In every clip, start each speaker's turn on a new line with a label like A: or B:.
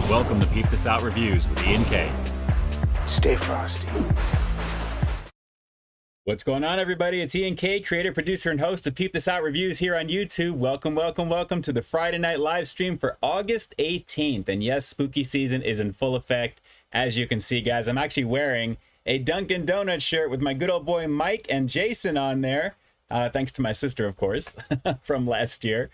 A: Welcome to Peep This Out Reviews with Ian K.
B: Stay frosty.
A: What's going on, everybody? It's Ian K, creator, producer, and host of Peep This Out Reviews here on YouTube. Welcome, welcome, welcome to the Friday night live stream for August 18th. And yes, spooky season is in full effect. As you can see, guys, I'm actually wearing a Dunkin' Donuts shirt with my good old boy Mike and Jason on there. Thanks to my sister, of course, from last year.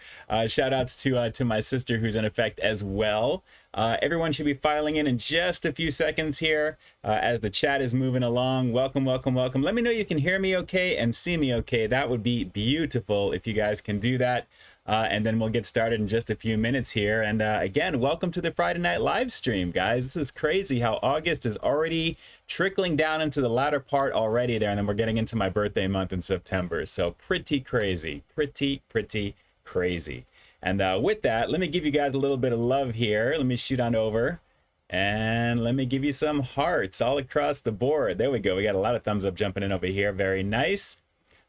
A: Shout outs to my sister who's in effect as well. Everyone should be filing in just a few seconds here as the chat is moving along. Welcome, welcome, welcome. Let me know you can hear me okay and see me okay. That would be beautiful if you guys can do that. And then we'll get started in just a few minutes here. And again, welcome to the Friday night live stream, guys. This is crazy how August is already trickling down into the latter part already there. And then we're getting into my birthday month in September. So pretty crazy, pretty crazy. And with that, let me give you guys a little bit of love here. Let me shoot on over and let me give you some hearts all across the board. There we go. We got a lot of thumbs up jumping in over here. Very nice.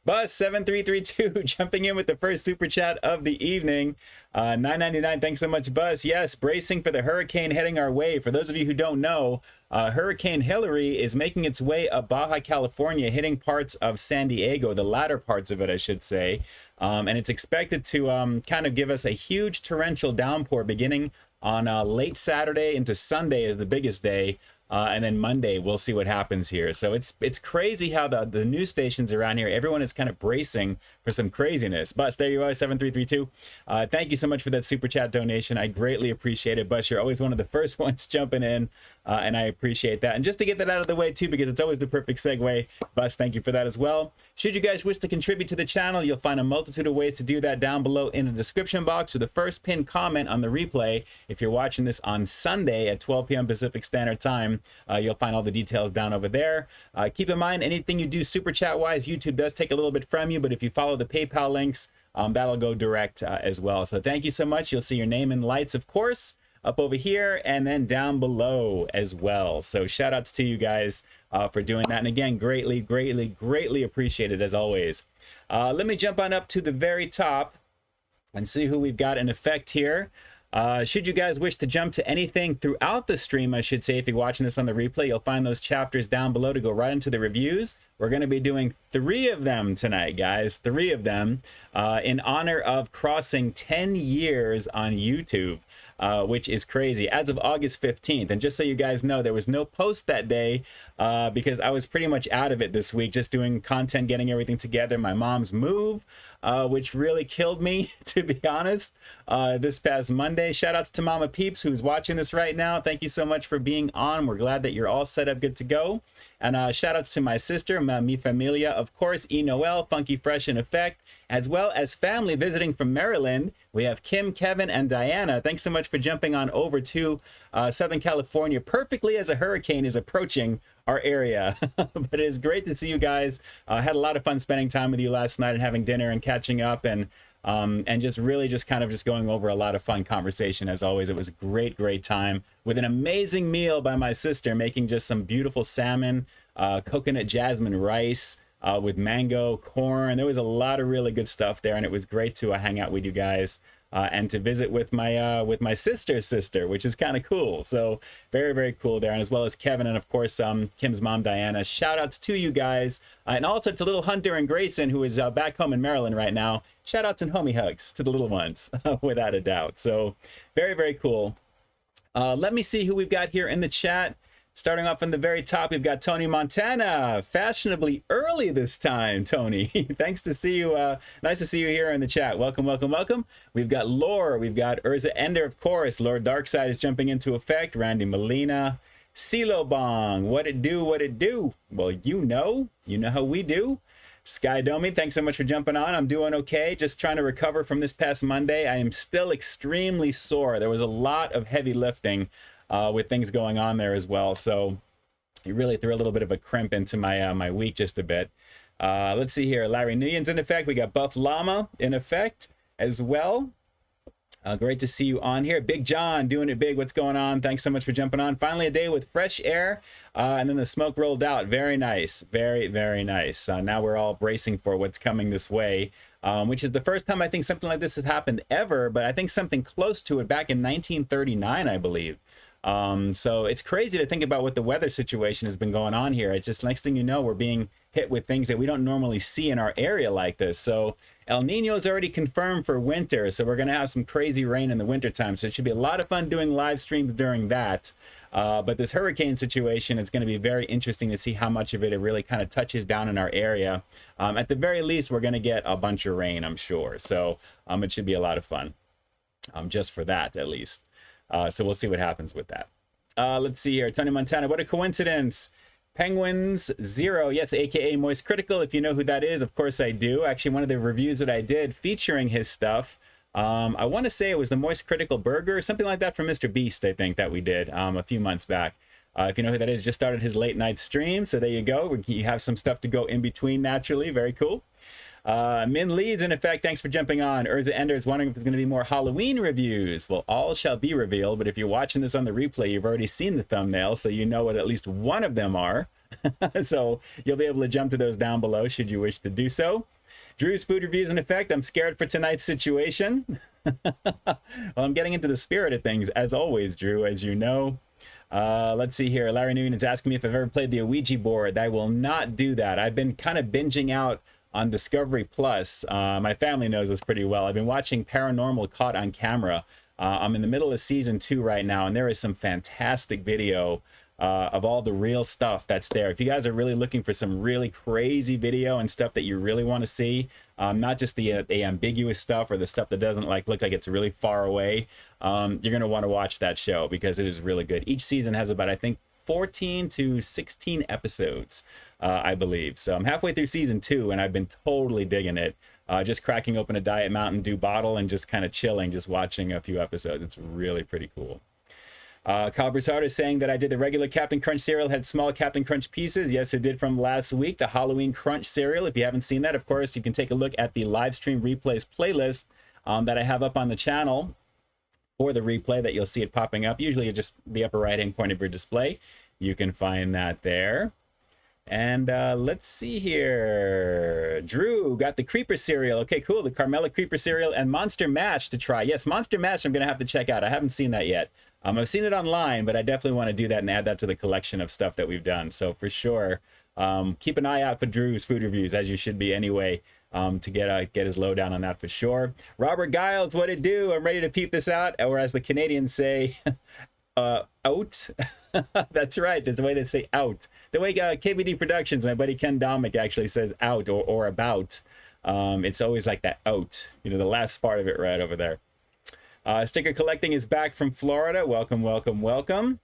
A: Buzz7332 jumping in with the first super chat of the evening. 9.99. Thanks so much, Buzz. Yes, bracing for the hurricane heading our way. For those of you who don't know, Hurricane Hillary is making its way up Baja California, hitting parts of San Diego, the latter parts of it, I should say. And it's expected to kind of give us a huge torrential downpour beginning on late Saturday into Sunday is the biggest day. And then Monday, we'll see what happens here. So it's crazy how the news stations around here, everyone is kind of bracing for some craziness. Bus, there you are, 7332. Thank you so much for that super chat donation. I greatly appreciate it. Bus, you're always one of the first ones jumping in, and I appreciate that. And just to get that out of the way too, because it's always the perfect segue, Bus, thank you for that as well. Should you guys wish to contribute to the channel, you'll find a multitude of ways to do that down below in the description box or the first pinned comment on the replay. If you're watching this on Sunday at 12 p.m. Pacific Standard Time, you'll find all the details down over there. Keep in mind, anything you do super chat wise, YouTube does take a little bit from you, but if you follow the PayPal links, that'll go direct as well. So thank you so much. You'll see your name in lights, of course, up over here and then down below as well. So shout outs to you guys for doing that. And again, greatly appreciated as always. Let me jump on up to the very top and see who we've got in effect here. Should you guys wish to jump to anything throughout the stream, I should say, if you're watching this on the replay, you'll find those chapters down below to go right into the reviews. We're going to be doing 3 of them tonight, guys. 3 of them in honor of crossing 10 years on YouTube. Which is crazy, as of August 15th. And just so you guys know, there was no post that day because I was pretty much out of it this week, just doing content, getting everything together. My mom's move, which really killed me, to be honest, this past Monday. Shout outs to Mama Peeps, who's watching this right now. Thank you so much for being on. We're glad that you're all set up, good to go. And shout outs to my sister, mi familia, of course, E. Noel, Funky Fresh in Effect, as well as family visiting from Maryland. We have Kim, Kevin, and Diana. Thanks so much for jumping on over to Southern California perfectly as a hurricane is approaching our area. But it is great to see you guys. Had a lot of fun spending time with you last night and having dinner and catching up and just really just kind of just going over a lot of fun conversation. As always, it was a great time with an amazing meal by my sister, making just some beautiful salmon, coconut jasmine rice with mango, corn. There was a lot of really good stuff there, and it was great to hang out with you guys and to visit with my sister's sister, which is kind of cool. So very, very cool there. And as well as Kevin and of course Kim's mom Diana. Shout outs to you guys, and also to little Hunter and Grayson, who is back home in Maryland right now. Shout outs and homie hugs to the little ones, without a doubt. So very, very cool. Let me see who we've got here in the chat. Starting off from the very top, we've got Tony Montana, fashionably early this time, Tony. Thanks to see you. Nice to see you here in the chat. Welcome, welcome, welcome. We've got Lore. We've got Urza Ender, of course. Lord Darkside is jumping into effect. Randy Molina. CeeLo Bong. What it do, what it do? Well, you know how we do. Sky Domi, thanks so much for jumping on. I'm doing okay. Just trying to recover from this past Monday. I am still extremely sore. There was a lot of heavy lifting with things going on there as well. So it really threw a little bit of a crimp into my my week just a bit. Let's see here. Larry Nguyen's in effect. We got Buff Llama in effect as well. Great to see you on here. Big John doing it big. What's going on? Thanks so much for jumping on. Finally a day with fresh air, and then the smoke rolled out. Very nice. Very, very nice. Now we're all bracing for what's coming this way, which is the first time I think something like this has happened ever, but I think something close to it back in 1939, I believe. So it's crazy to think about what the weather situation has been going on here. It's just next thing you know, we're being hit with things that we don't normally see in our area like this. So El Nino is already confirmed for winter. So we're going to have some crazy rain in the wintertime. So it should be a lot of fun doing live streams during that. But this hurricane situation is going to be very interesting to see how much of it really kind of touches down in our area. At the very least, we're going to get a bunch of rain, I'm sure. So it should be a lot of fun, just for that at least. So we'll see what happens with that. Let's see here. Tony Montana, what a coincidence. Penguins 0, yes, aka Moist Critical. If you know who that is, of course I do. Actually, one of the reviews that I did featuring his stuff, I want to say it was the Moist Critical Burger, something like that from Mr. Beast, I think, that we did a few months back. If you know who that is, just started his late night stream. So there you go. You have some stuff to go in between naturally. Very cool. Min Lee's in effect. Thanks for jumping on. Urza Ender is wondering if there's going to be more Halloween reviews. Well, all shall be revealed, but if you're watching this on the replay, you've already seen the thumbnail, so you know what at least one of them are. So you'll be able to jump to those down below should you wish to do so. Drew's food reviews in effect. I'm scared for tonight's situation. Well, I'm getting into the spirit of things, as always, Drew, as you know. Let's see here. Larry Nguyen is asking me if I've ever played the Ouija board. I will not do that. I've been kind of binging out on Discovery Plus. My family knows this pretty well. I've been watching Paranormal Caught on Camera. I'm in the middle of season 2 right now, and there is some fantastic video of all the real stuff that's there. If you guys are really looking for some really crazy video and stuff that you really want to see, not just the ambiguous stuff or the stuff that doesn't look like it's really far away, you're going to want to watch that show because it is really good. Each season has about, I think, 14 to 16 episodes, I believe. So I'm halfway through season 2 and I've been totally digging it. Just cracking open a Diet Mountain Dew bottle and just kind of chilling, just watching a few episodes. It's really pretty cool. Kyle Broussard is saying that I did the regular Captain Crunch cereal, had small Captain Crunch pieces. Yes, it did from last week, the Halloween Crunch cereal. If you haven't seen that, of course, you can take a look at the Livestream Replays playlist that I have up on the channel for the replay that you'll see it popping up. Usually just the upper right-hand corner of your display. You can find that there. And let's see here. Drew got the Creeper cereal. Okay, cool. The Carmela Creeper cereal and Monster Mash to try. Yes, Monster Mash I'm going to have to check out. I haven't seen that yet. I've seen it online, but I definitely want to do that and add that to the collection of stuff that we've done. So for sure, keep an eye out for Drew's food reviews, as you should be anyway, to get his lowdown on that for sure. Robert Giles, what it do? I'm ready to peep this out, or as the Canadians say, out. That's right. That's the way they say out. The way KBD Productions, my buddy Ken Domick actually says out or about. It's always like that out. You know, the last part of it right over there. Sticker collecting is back from Florida. Welcome, welcome, welcome.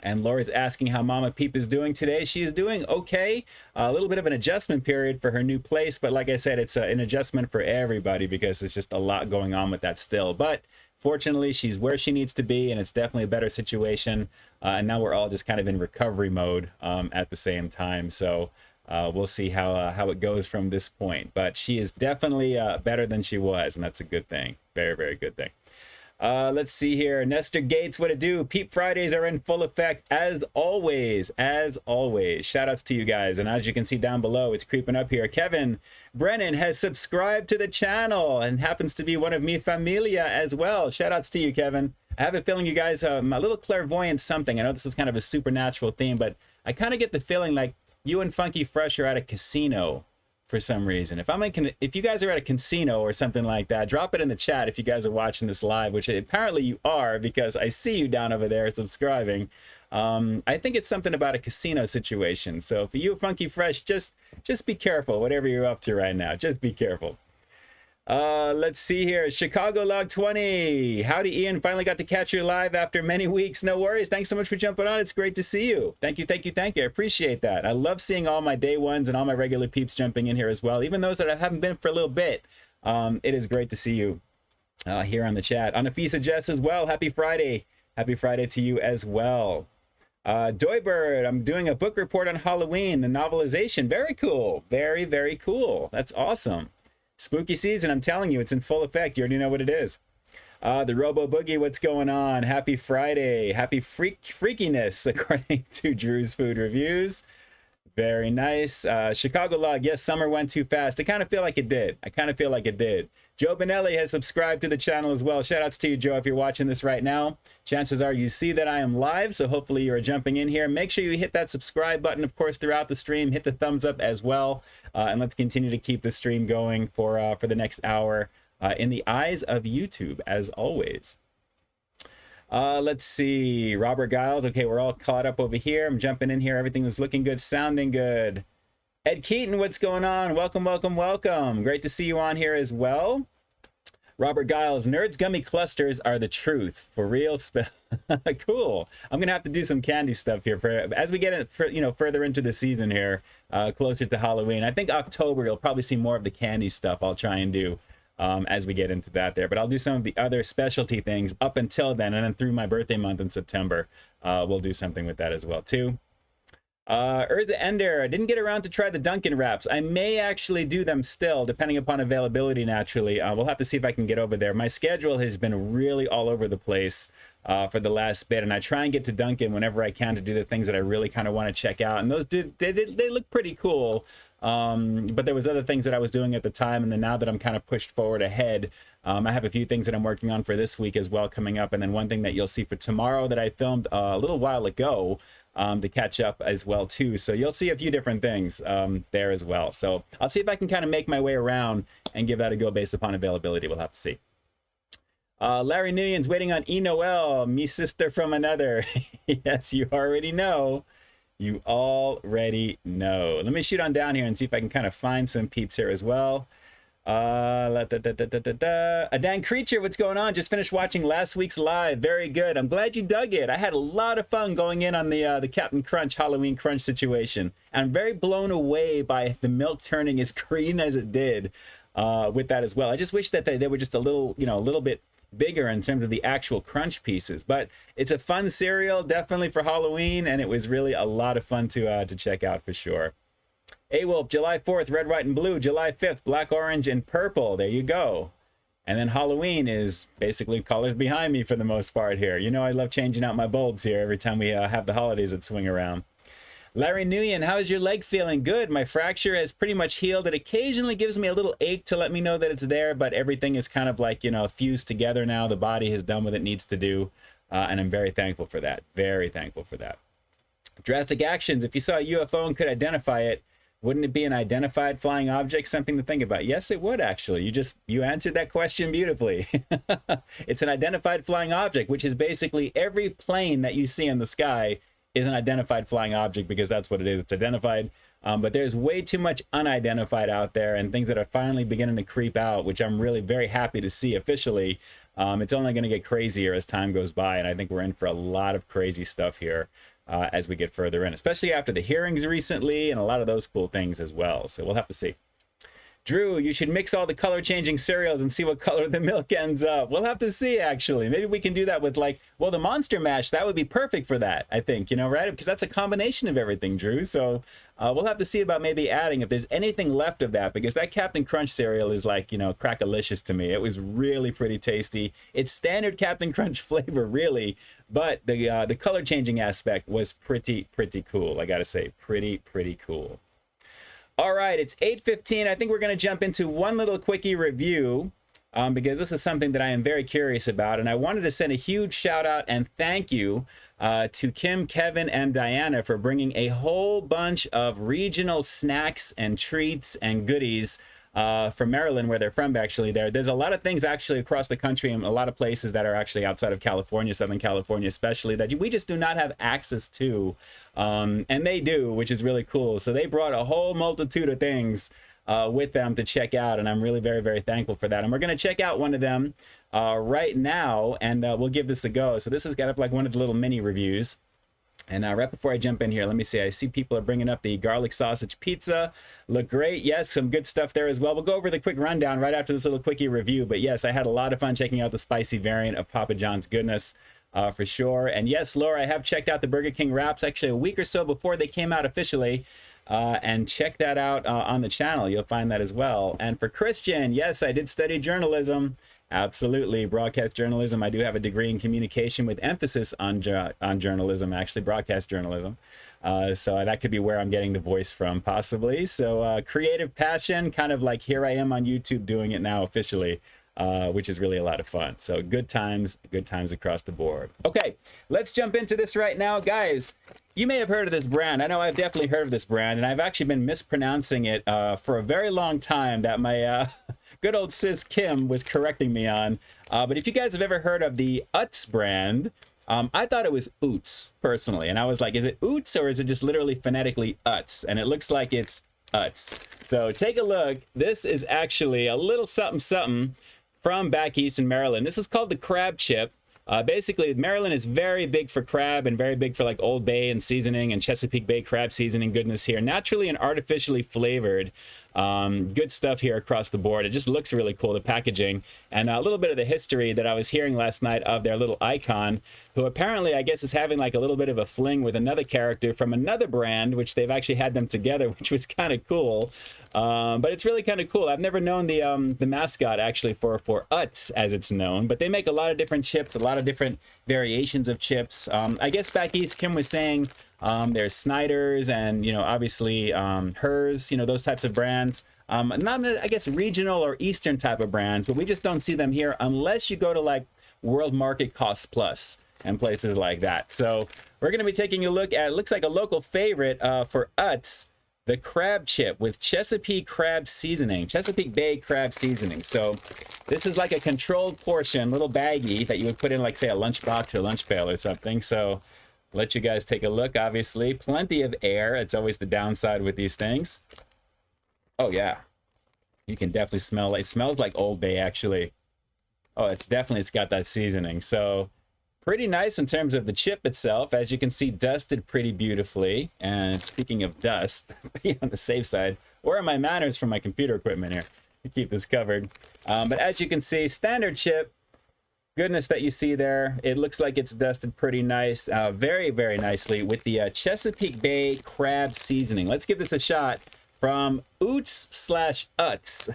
A: And Laura's asking how Mama Peep is doing today. She is doing okay. A little bit of an adjustment period for her new place. But like I said, it's an adjustment for everybody because there's just a lot going on with that still. But fortunately, she's where she needs to be, and it's definitely a better situation. And now we're all just kind of in recovery mode at the same time. So we'll see how it goes from this point. But she is definitely better than she was, and that's a good thing. Very, very good thing. Let's see here. Nestor Gates, what it do? Peep Fridays are in full effect as always. As always. Shout outs to you guys. And as you can see down below, it's creeping up here. Kevin Brennan has subscribed to the channel and happens to be one of Mi Familia as well. Shout outs to you, Kevin. I have a feeling you guys are a little clairvoyant something. I know this is kind of a supernatural theme, but I kind of get the feeling like you and Funky Fresh are at a casino for some reason. If you guys are at a casino or something like that, drop it in the chat if you guys are watching this live, which apparently you are because I see you down over there subscribing. I think it's something about a casino situation. So for you, Funky Fresh, just be careful, whatever you're up to right now. Just be careful. Let's see here. Chicago Log 20. Howdy, Ian. Finally got to catch you live after many weeks. No worries. Thanks so much for jumping on. It's great to see you. Thank you, thank you, thank you. I appreciate that. I love seeing all my day ones and all my regular peeps jumping in here as well. Even those that I haven't been for a little bit. It is great to see you here on the chat. Anafisa Jess as well. Happy Friday. Happy Friday to you as well. Doybird, I'm doing a book report on Halloween, the novelization. Very cool. Very, very cool. That's awesome. Spooky season, I'm telling you, it's in full effect. You already know what it is. The Robo Boogie, what's going on? Happy Friday. Happy freakiness, according to Drew's Food Reviews. Very nice. Chicago Log, yes, summer went too fast. I kind of feel like it did. Joe Benelli has subscribed to the channel as well. Shout outs to you, Joe, if you're watching this right now. Chances are you see that I am live, so hopefully you are jumping in here. Make sure you hit that subscribe button, of course, throughout the stream. Hit the thumbs up as well. And let's continue to keep the stream going for the next hour in the eyes of YouTube, as always. Let's see. Robert Giles. Okay, we're all caught up over here. I'm jumping in here. Everything is looking good, sounding good. Ed Keaton, what's going on? Welcome, welcome, welcome. Great to see you on here as well. Robert Giles, Nerds Gummy Clusters are the truth. For real. Cool. I'm going to have to do some candy stuff here as we get further into the season here, closer to Halloween. I think October, you'll probably see more of the candy stuff I'll try and do as we get into that there. But I'll do some of the other specialty things up until then, and then through my birthday month in September, we'll do something with that as well, too. Urza Ender, I didn't get around to try the Dunkin' wraps. I may actually do them still, depending upon availability, naturally. We'll have to see if I can get over there. My schedule has been really all over the place for the last bit, and I try and get to Dunkin' whenever I can to do the things that I really kind of want to check out. And those they look pretty cool, but there was other things that I was doing at the time, and then now that I'm kind of pushed forward ahead, I have a few things that I'm working on for this week as well coming up, and then one thing that you'll see for tomorrow that I filmed a little while ago, to catch up as well too. So you'll see a few different things there as well. So I'll see if I can kind of make my way around and give that a go based upon availability. We'll have to see. Larry Nguyen's waiting on E. Noel, me sister from another. Yes, you already know. You already know. Let me shoot on down here and see if I can kind of find some peeps here as well. A Dan Creature, what's going on? Just finished watching last week's live. Very good. I'm glad you dug it. I had a lot of fun going in on the Captain Crunch Halloween Crunch situation. I'm very blown away by the milk turning as green as it did with that as well. I just wish that they were just a little bit bigger in terms of the actual crunch pieces. But it's a fun cereal, definitely for Halloween, and it was really a lot of fun to check out for sure. A-Wolf, July 4th, red, white, and blue. July 5th, black, orange, and purple. There you go. And then Halloween is basically colors behind me for the most part here. You know I love changing out my bulbs here every time we have the holidays that swing around. Larry Nguyen, how's your leg feeling? Good. My fracture has pretty much healed. It occasionally gives me a little ache to let me know that it's there, but everything is kind of like, fused together now. The body has done what it needs to do, and I'm very thankful for that. Very thankful for that. Drastic Actions, if you saw a UFO and could identify it, wouldn't it be an identified flying object? Something to think about. Yes, it would actually. You answered that question beautifully. It's an identified flying object, which is basically every plane that you see in the sky is an identified flying object because that's what it is. It's identified. But there's way too much unidentified out there and things that are finally beginning to creep out, which I'm really very happy to see officially. It's only going to get crazier as time goes by, and I think we're in for a lot of crazy stuff here. As we get further in, especially after the hearings recently and a lot of those cool things as well. So we'll have to see. Drew, you should mix all the color changing cereals and see what color the milk ends up. We'll have to see, actually. Maybe we can do that with, like, well, the Monster Mash, that would be perfect for that, I think, you know, right? Because that's a combination of everything, Drew. So we'll have to see about maybe adding, if there's anything left of that, because that Captain Crunch cereal is like, you know, crackalicious to me. It was really pretty tasty. It's standard Captain Crunch flavor, really, but the color changing aspect was pretty cool. I gotta say, pretty cool. All right, it's 8:15. I think we're going to jump into one little quickie review because this is something that I am very curious about. And I wanted to send a huge shout out and thank you to Kim, Kevin, and Diana for bringing a whole bunch of regional snacks and treats and goodies from Maryland, where they're from, actually. There's a lot of things actually across the country and a lot of places that are actually outside of California, Southern California especially, that we just do not have access to. And they do, which is really cool. So they brought a whole multitude of things with them to check out, and I'm really very thankful for that. And we're going to check out one of them right now, and we'll give this a go. So this has got up like one of the little mini reviews. And right before I jump in here, let me see. I see people are bringing up the garlic sausage pizza. Look great. Yes, some good stuff there as well. We'll go over the quick rundown right after this little quickie review. But yes, I had a lot of fun checking out the spicy variant of Papa John's goodness for sure. And yes, Laura, I have checked out the Burger King wraps actually a week or so before they came out officially. And check that out on the channel. You'll find that as well. And for Christian, yes, I did study journalism. Absolutely, broadcast journalism. I do have a degree in communication with emphasis on journalism, actually, broadcast journalism. So that could be where I'm getting the voice from, possibly. So creative passion, kind of like here I am on YouTube doing it now officially, which is really a lot of fun. So good times across the board. Okay, let's jump into this right now, guys. You may have heard of this brand. I know I've definitely heard of this brand, and I've actually been mispronouncing it for a very long time that my good old sis Kim was correcting me on. But if you guys have ever heard of the Utz brand, I thought it was Oots, personally. And I was like, is it Oots or is it just literally phonetically Utz? And it looks like it's Utz. So take a look. This is actually a little something from back east in Maryland. This is called the crab chip. Basically, Maryland is very big for crab and very big for like Old Bay and seasoning and Chesapeake Bay crab seasoning goodness here. Naturally and artificially flavored. Good stuff here across the board. It just looks really cool, the packaging. And a little bit of the history that I was hearing last night of their little icon, who apparently, I guess, is having like a little bit of a fling with another character from another brand, which they've actually had them together, which was kind of cool. But it's really kind of cool. I've never known the mascot actually for Utz, as it's known, but they make a lot of different chips, a lot of different variations of chips. I guess back east, Kim was saying there's Snyder's and, you know, obviously hers, you know, those types of brands. Not, I guess, regional or Eastern type of brands, but we just don't see them here unless you go to like World Market Cost Plus and places like that. So we're going to be taking a look at, it looks like a local favorite for Utz, the crab chip with Chesapeake crab seasoning, Chesapeake Bay crab seasoning. So this is like a controlled portion, little baggie that you would put in like, say, a lunchbox or lunch pail or something. So let you guys take a look. Obviously, plenty of air. It's always the downside with these things. Oh yeah, you can definitely smell it. It smells like Old Bay, actually. Oh, it's got that seasoning. So pretty nice in terms of the chip itself. As you can see, dusted pretty beautifully. And speaking of dust, be on the safe side. Where are my manners for my computer equipment here to keep this covered? But as you can see, standard chip. Goodness that you see there. It looks like it's dusted pretty nice, very nicely with the Chesapeake Bay crab seasoning. Let's give this a shot from Oots/Utz,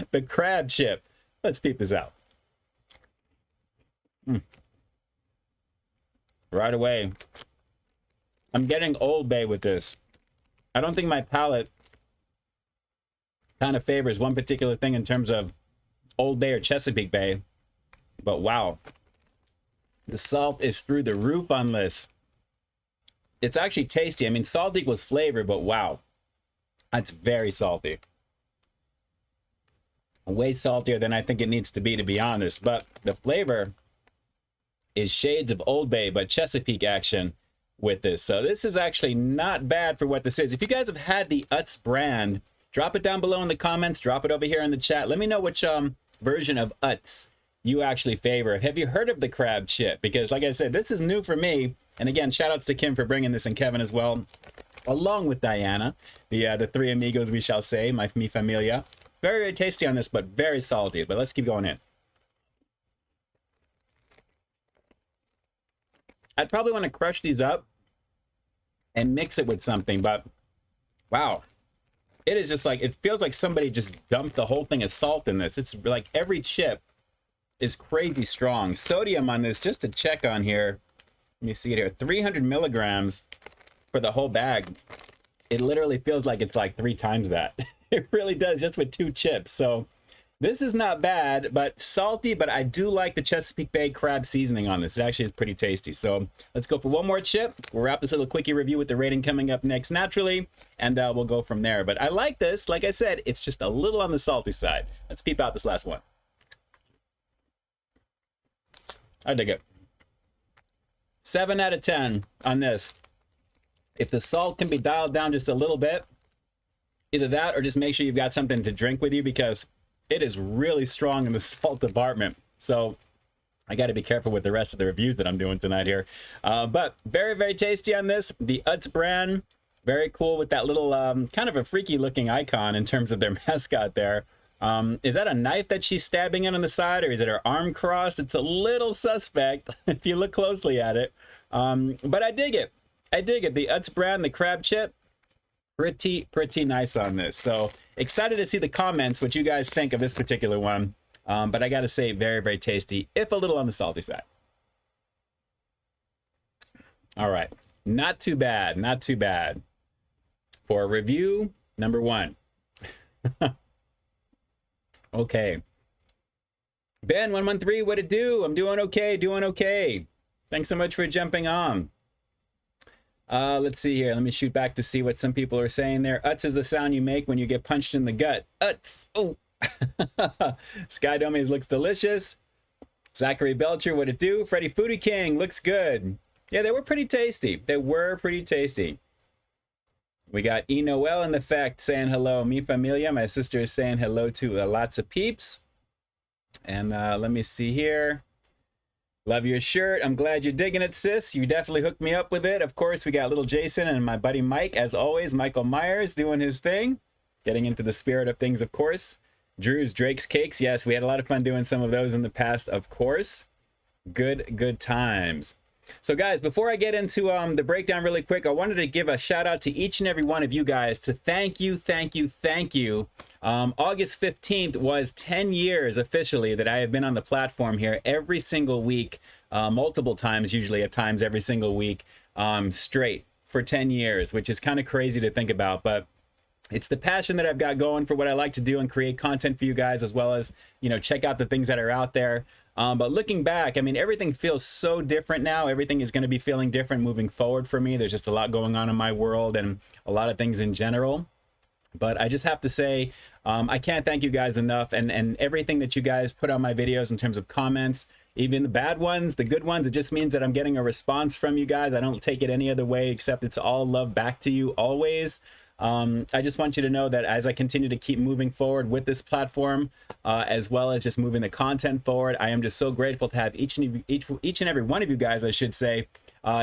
A: the crab chip. Let's peep this out. Right away, I'm getting Old Bay with this. I don't think my palate kind of favors one particular thing in terms of Old Bay or Chesapeake Bay. But wow, the salt is through the roof on this. It's actually tasty. I mean, salt equals flavor, but wow, that's very salty. Way saltier than I think it needs to be honest. But the flavor is shades of Old Bay, but Chesapeake action with this. So this is actually not bad for what this is. If you guys have had the Utz brand, drop it down below in the comments. Drop it over here in the chat. Let me know which version of Utz you actually favor. Have you heard of the crab chip? Because like I said, this is new for me. And again, shout outs to Kim for bringing this, and Kevin as well, along with Diana, the three amigos, we shall say, mi familia. Very, very tasty on this, but very salty. But let's keep going in. I'd probably want to crush these up and mix it with something, but wow. It is just like, it feels like somebody just dumped the whole thing of salt in this. It's like every chip is crazy strong. Sodium on this, just to check on here. Let me see it here. 300 milligrams for the whole bag. It literally feels like it's like 3 times that. It really does, just with 2 chips. So this is not bad, but salty, but I do like the Chesapeake Bay crab seasoning on this. It actually is pretty tasty. So let's go for one more chip. We'll wrap this little quickie review with the rating coming up next naturally, and we'll go from there. But I like this. Like I said, it's just a little on the salty side. Let's peep out this last one. I dig it. 7 out of 10 on this. If the salt can be dialed down just a little bit, either that or just make sure you've got something to drink with you, because it is really strong in the salt department. So I got to be careful with the rest of the reviews that I'm doing tonight here. But very, very tasty on this. The Utz brand, very cool with that little kind of a freaky looking icon in terms of their mascot there. Is that a knife that she's stabbing in on the side, or is it her arm crossed? It's a little suspect if you look closely at it. But I dig it. I dig it. The Utz brand, the crab chip, pretty nice on this. So excited to see the comments, what you guys think of this particular one. But I got to say, very, very tasty, if a little on the salty side. All right. Not too bad. Not too bad. For review number 1. Okay. Ben113, what it do? I'm doing okay, doing okay. Thanks so much for jumping on. Let's see here. Let me shoot back to see what some people are saying there. Utz is the sound you make when you get punched in the gut. Utz. Oh. Sky Dummies looks delicious. Zachary Belcher, what it do? Freddy Foodie King looks good. Yeah, they were pretty tasty. They were pretty tasty. We got E. Noel in the fact saying hello. Mi familia, my sister, is saying hello to lots of peeps. And let me see here. Love your shirt. I'm glad you're digging it, sis. You definitely hooked me up with it. Of course, we got little Jason and my buddy Mike, as always. Michael Myers doing his thing. Getting into the spirit of things, of course. Drew's Drake's Cakes. Yes, we had a lot of fun doing some of those in the past, of course. Good times. So guys, before I get into the breakdown really quick, I wanted to give a shout out to each and every one of you guys to thank you. August 15th was 10 years officially that I have been on the platform here every single week, multiple times, usually at times every single week, straight for 10 years, which is kind of crazy to think about, but it's the passion that I've got going for what I like to do and create content for you guys, as well as, you know, check out the things that are out there. But looking back, I mean, everything feels so different now. Everything is going to be feeling different moving forward for me. There's just a lot going on in my world and a lot of things in general. But I just have to say, I can't thank you guys enough. And everything that you guys put on my videos in terms of comments, even the bad ones, the good ones, it just means that I'm getting a response from you guys. I don't take it any other way, except it's all love back to you always. I just want you to know that as I continue to keep moving forward with this platform, as well as just moving the content forward, I am just so grateful to have each and every one of you guys, I should say,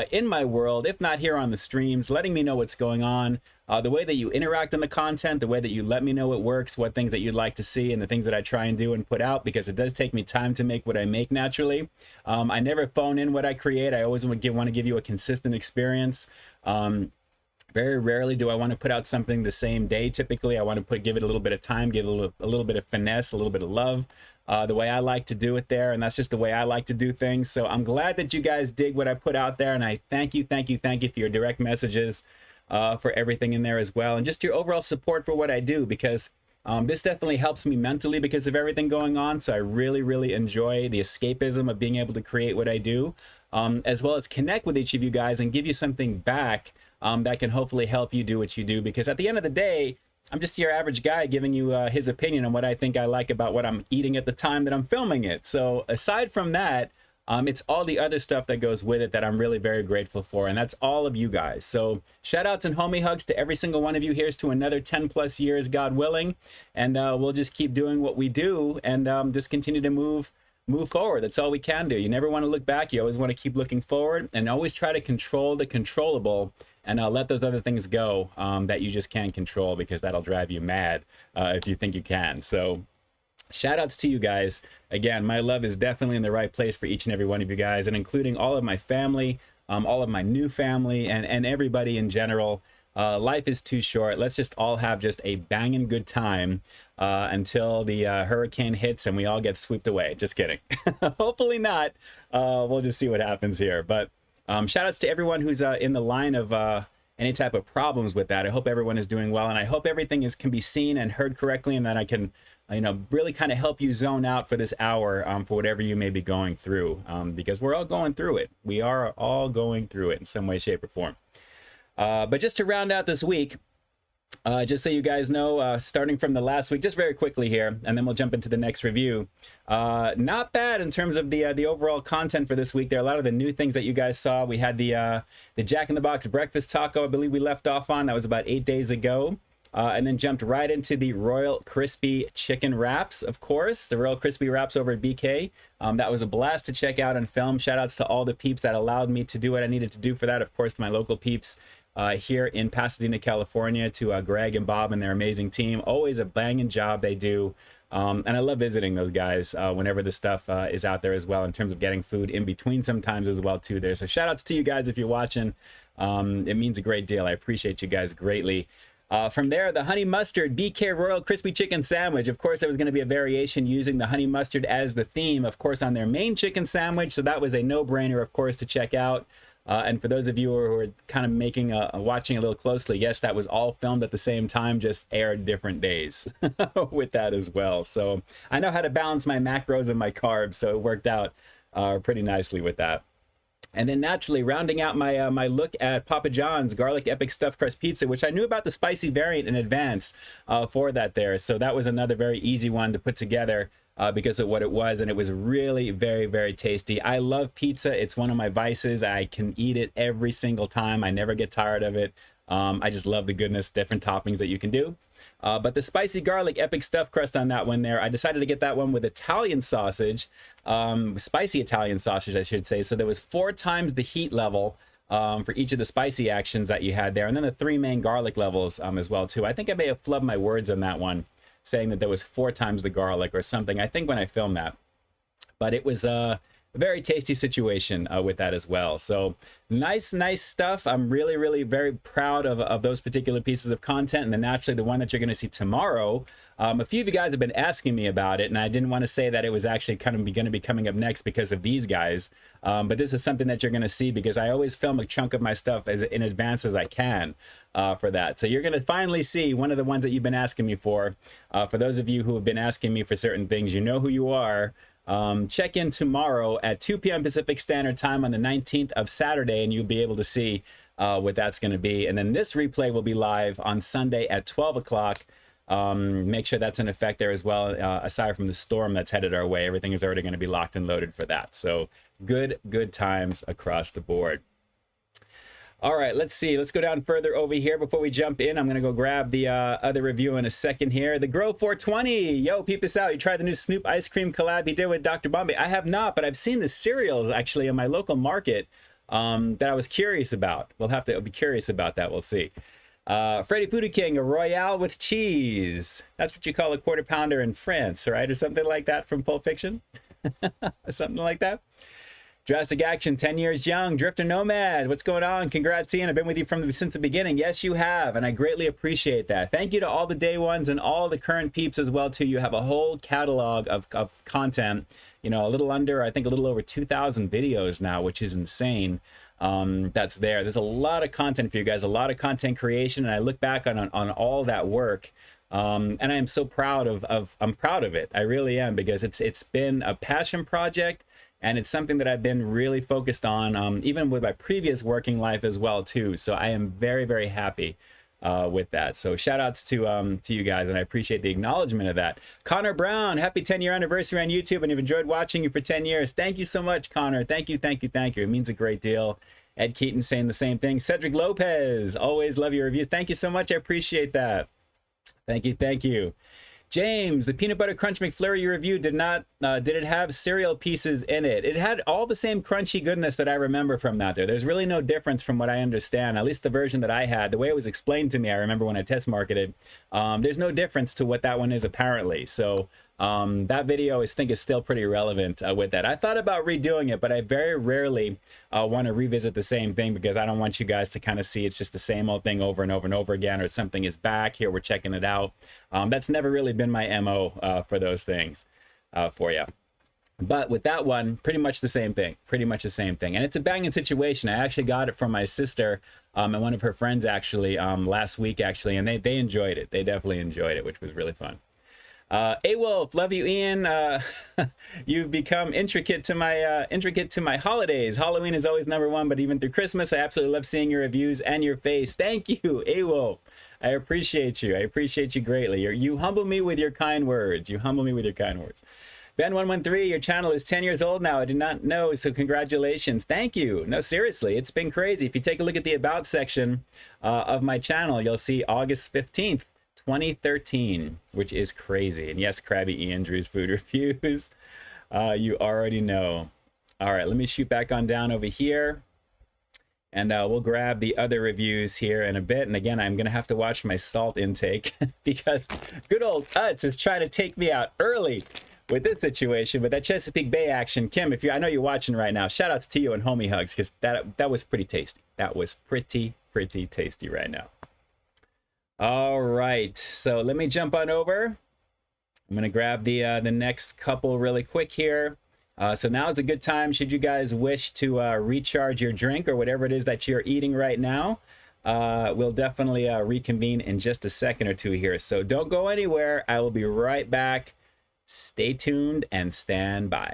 A: in my world, if not here on the streams, letting me know what's going on, the way that you interact on the content, the way that you let me know it works, what things that you'd like to see, and the things that I try and do and put out, because it does take me time to make what I make naturally. I never phone in what I create. I always want to give you a consistent experience. Very rarely do I want to put out something the same day. Typically, I want to give it a little bit of time, give it a little bit of finesse, a little bit of love, the way I like to do it there. And that's just the way I like to do things. So I'm glad that you guys dig what I put out there. And I thank you for your direct messages, for everything in there as well. And just your overall support for what I do, because this definitely helps me mentally because of everything going on. So I really enjoy the escapism of being able to create what I do, as well as connect with each of you guys and give you something back that can hopefully help you do what you do. Because at the end of the day, I'm just your average guy giving you his opinion on what I think I like about what I'm eating at the time that I'm filming it. So aside from that, it's all the other stuff that goes with it that I'm really very grateful for. And that's all of you guys. So shout outs and homie hugs to every single one of you. Here's to another 10+ years, God willing. And we'll just keep doing what we do and just continue to move forward. That's all we can do. You never want to look back. You always want to keep looking forward and always try to control the controllable and let those other things go that you just can't control, because that'll drive you mad if you think you can. So shout outs to you guys. Again, my love is definitely in the right place for each and every one of you guys, and including all of my family, all of my new family, and everybody in general. Life is too short. Let's just all have just a banging good time until the hurricane hits and we all get swept away. Just kidding. Hopefully not. We'll just see what happens here. But shout outs to everyone who's in the line of any type of problems with that. I hope everyone is doing well, and I hope everything can be seen and heard correctly, and that I can really kind of help you zone out for this hour for whatever you may be going through, because we're all going through it. We are all going through it in some way, shape, or form. But just to round out this week, just so you guys know, starting from the last week, just very quickly here, and then we'll jump into the next review. Not bad in terms of the overall content for this week. There are a lot of the new things that you guys saw. We had the Jack in the Box breakfast taco, I believe we left off on. That was about 8 days ago. And then jumped right into the Royal Crispy Chicken Wraps, of course. The Royal Crispy Wraps over at BK. That was a blast to check out and film. Shout outs to all the peeps that allowed me to do what I needed to do for that. Of course, to my local peeps here in Pasadena, California, to Greg and Bob and their amazing team. Always a banging job they do. And I love visiting those guys whenever the stuff is out there as well, in terms of getting food in between sometimes as well too there. So shout outs to you guys if you're watching. It means a great deal. I appreciate you guys greatly. From there, the honey mustard BK Royal Crispy Chicken Sandwich. Of course, there was going to be a variation using the honey mustard as the theme, of course, on their main chicken sandwich. So that was a no-brainer, of course, to check out. And for those of you who are kind of watching a little closely, yes, that was all filmed at the same time, just aired different days with that as well. So I know how to balance my macros and my carbs, so it worked out pretty nicely with that. And then naturally, rounding out my my look at Papa John's Garlic Epic Stuffed Crust Pizza, which I knew about the spicy variant in advance for that there. So that was another very easy one to put together because of what it was, and it was really very, very tasty. I love pizza. It's one of my vices. I can eat it every single time. I never get tired of it. I just love the goodness, different toppings that you can do. But the spicy garlic epic stuffed crust on that one there, I decided to get that one with Italian sausage, spicy Italian sausage, I should say. So there was 4 times the heat level for each of the spicy actions that you had there, and then the 3 main garlic levels as well too. I think I may have flubbed my words on that one, saying that there was 4 times the garlic or something, I think, when I filmed that. But it was a very tasty situation with that as well. So nice stuff. I'm really very proud of those particular pieces of content. And then naturally the one that you're going to see tomorrow, a few of you guys have been asking me about it, and I didn't want to say that it was actually kind of going to be coming up next because of these guys, but this is something that you're going to see, because I always film a chunk of my stuff as in advance as I can for that. So you're going to finally see one of the ones that you've been asking me for. For those of you who have been asking me for certain things, you know who you are. Check in tomorrow at 2 p.m. Pacific Standard Time on the 19th of Saturday, and you'll be able to see what that's going to be. And then this replay will be live on Sunday at 12 o'clock. Make sure that's in effect there as well. Aside from the storm that's headed our way, everything is already going to be locked and loaded for that. So good times across the board. All right, let's see. Let's go down further over here before we jump in. I'm going to go grab the other review in a second here. The Grow 420. Yo, peep this out. You tried the new Snoop ice cream collab he did with Dr. Bombay. I have not, but I've seen the cereals actually in my local market that I was curious about. We'll have to be curious about that. We'll see. Freddy Foodie King, a Royale with cheese. That's what you call a quarter pounder in France, right? Or something like that from Pulp Fiction. Something like that. Drastic Action, 10 years young. Drifter Nomad, what's going on? Congrats, Ian. I've been with you since the beginning. Yes, you have, and I greatly appreciate that. Thank you to all the day ones and all the current peeps as well, too. You have a whole catalog of content, you know, I think a little over 2,000 videos now, which is insane. That's there. There's a lot of content for you guys, a lot of content creation, and I look back on all that work. And I am so proud I'm proud of it. I really am, because it's been a passion project. And it's something that I've been really focused on, even with my previous working life as well, too. So I am very happy with that. So shout outs to you guys, and I appreciate the acknowledgement of that. Connor Brown, happy 10-year anniversary on YouTube, and I've enjoyed watching you for 10 years. Thank you so much, Connor. Thank you. It means a great deal. Ed Keaton saying the same thing. Cedric Lopez, always love your reviews. Thank you so much. I appreciate that. Thank you. James, the peanut butter crunch McFlurry you reviewed did it have cereal pieces in it? It had all the same crunchy goodness that I remember from that there. There's really no difference from what I understand, at least the version that I had. The way it was explained to me, I remember when I test marketed, there's no difference to what that one is apparently. So that video I think is still pretty relevant with that. I thought about redoing it, but I very rarely want to revisit the same thing because I don't want you guys to kind of see it's just the same old thing over and over and over again, or something is back here, we're checking it out. That's never really been my MO for those things for you. But with that one, pretty much the same thing, and it's a banging situation. I actually got it from my sister and one of her friends actually last week actually, and they enjoyed it. They definitely enjoyed it, which was really fun. A-Wolf, love you, Ian. You've become intricate to my holidays. Halloween is always #1, but even through Christmas, I absolutely love seeing your reviews and your face. Thank you, A-Wolf. I appreciate you. I appreciate you greatly. You humble me with your kind words. Ben113, your channel is 10 years old now. I did not know, so congratulations. Thank you. No, seriously, it's been crazy. If you take a look at the About section of my channel, you'll see August 15th. 2013, which is crazy. And yes, Krabby Ian Drew's food reviews. You already know. All right, let me shoot back on down over here, and we'll grab the other reviews here in a bit. And again, I'm gonna have to watch my salt intake because good old Utz is trying to take me out early with this situation, with that Chesapeake Bay action. Kim, I know you're watching right now, shout outs to you and homie hugs, because that was pretty tasty. That was pretty tasty right now. All right, so let me jump on over. I'm gonna grab the next couple really quick here. So now is a good time, should you guys wish to recharge your drink or whatever it is that you're eating right now. We'll definitely reconvene in just a second or two here. So don't go anywhere. I will be right back. Stay tuned and stand by.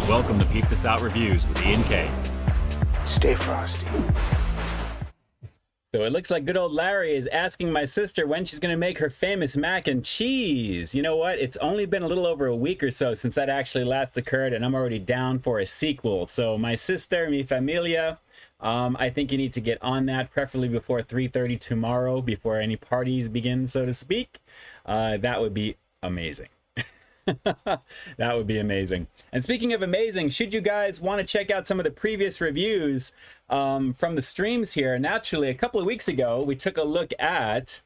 A: Welcome to Peep This Out Reviews with Ian K.
B: Stay frosty.
A: So it looks like good old Larry is asking my sister when she's going to make her famous mac and cheese. You know what? It's only been a little over a week or so since that actually last occurred, and I'm already down for a sequel. So my sister, mi familia, I think you need to get on that, preferably before 3:30 tomorrow, before any parties begin, so to speak. That would be amazing. That would be amazing. And speaking of amazing, should you guys want to check out some of the previous reviews from the streams here, naturally, a couple of weeks ago, we took a look at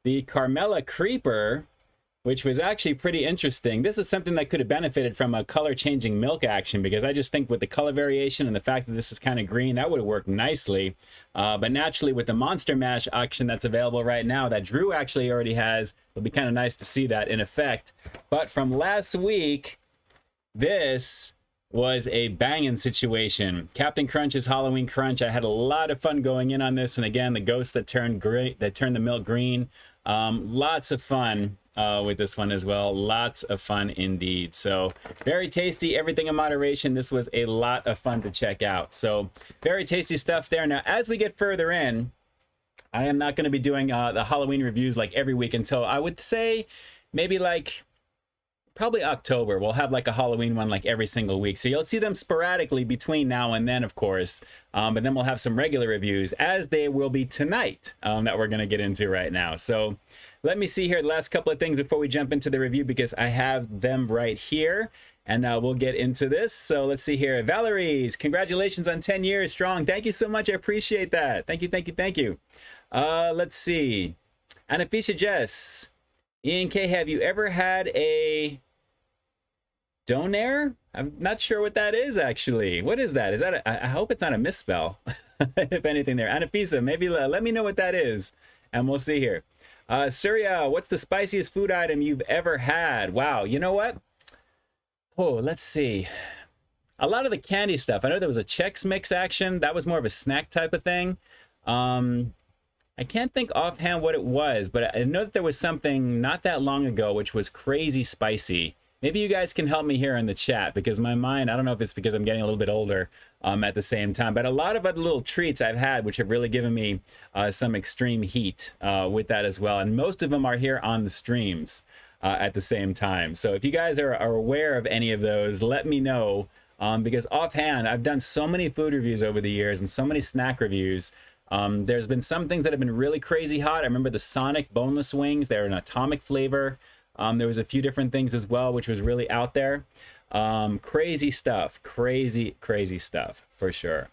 A: the Carmela Creeper, which was actually pretty interesting. This is something that could have benefited from a color changing milk action, because I just think with the color variation and the fact that this is kind of green, that would have worked nicely. But naturally, with the Monster Mash action that's available right now, that Drew actually already has, it'll be kind of nice to see that in effect. But from last week, this was a banging situation. Captain Crunch's Halloween Crunch. I had a lot of fun going in on this, and again, the ghost that turned the milk green. Lots of fun with this one as well. Lots of fun indeed. So very tasty, everything in moderation. This was a lot of fun to check out. So very tasty stuff there. Now, as we get further in, I am not going to be doing the Halloween reviews like every week until I would say maybe like probably October. We'll have like a Halloween one like every single week. So you'll see them sporadically between now and then, of course. But then we'll have some regular reviews, as they will be tonight, that we're going to get into right now. So let me see here the last couple of things before we jump into the review, because I have them right here. And we'll get into this. So let's see here. Valerie's, congratulations on 10 years strong. Thank you so much. I appreciate that. Thank you, thank you, thank you. Let's see. Anafisha Jess. Ian K, have you ever had a donaire? I'm not sure what that is, actually. What is that? Is that I hope it's not a misspell, if anything there. Anafisa, maybe let me know what that is, and we'll see here. Surya, what's the spiciest food item you've ever had? Wow, you know what? Oh, let's see. A lot of the candy stuff. I know there was a Chex Mix action. That was more of a snack type of thing. I can't think offhand what it was, but I know that there was something not that long ago which was crazy spicy. Maybe you guys can help me here in the chat, because my mind, I don't know if it's because I'm getting a little bit older at the same time, but a lot of other little treats I've had which have really given me some extreme heat with that as well. And most of them are here on the streams at the same time. So if you guys are aware of any of those, let me know, because offhand, I've done so many food reviews over the years and so many snack reviews. There's been some things that have been really crazy hot. I remember the Sonic boneless wings. They're an atomic flavor. There was a few different things as well, which was really out there. Crazy stuff, crazy stuff for sure.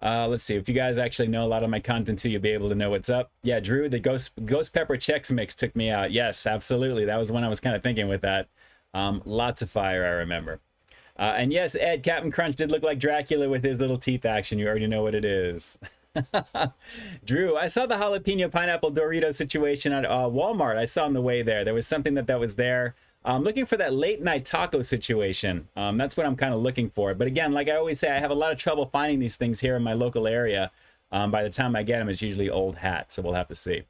A: Let's see, if you guys actually know a lot of my content too, you'll be able to know what's up. Yeah, Drew, the ghost pepper Chex Mix took me out. Yes, absolutely. That was one I was kind of thinking with that. Lots of fire, I remember. And yes, Ed, Captain Crunch did look like Dracula with his little teeth action. You already know what it is. Drew, I saw the jalapeno pineapple Dorito situation at Walmart. I saw on the way there. There was something that was there. I'm looking for that late night taco situation. That's what I'm kind of looking for. But again, like I always say, I have a lot of trouble finding these things here in my local area. By the time I get them, it's usually old hat. So we'll have to see.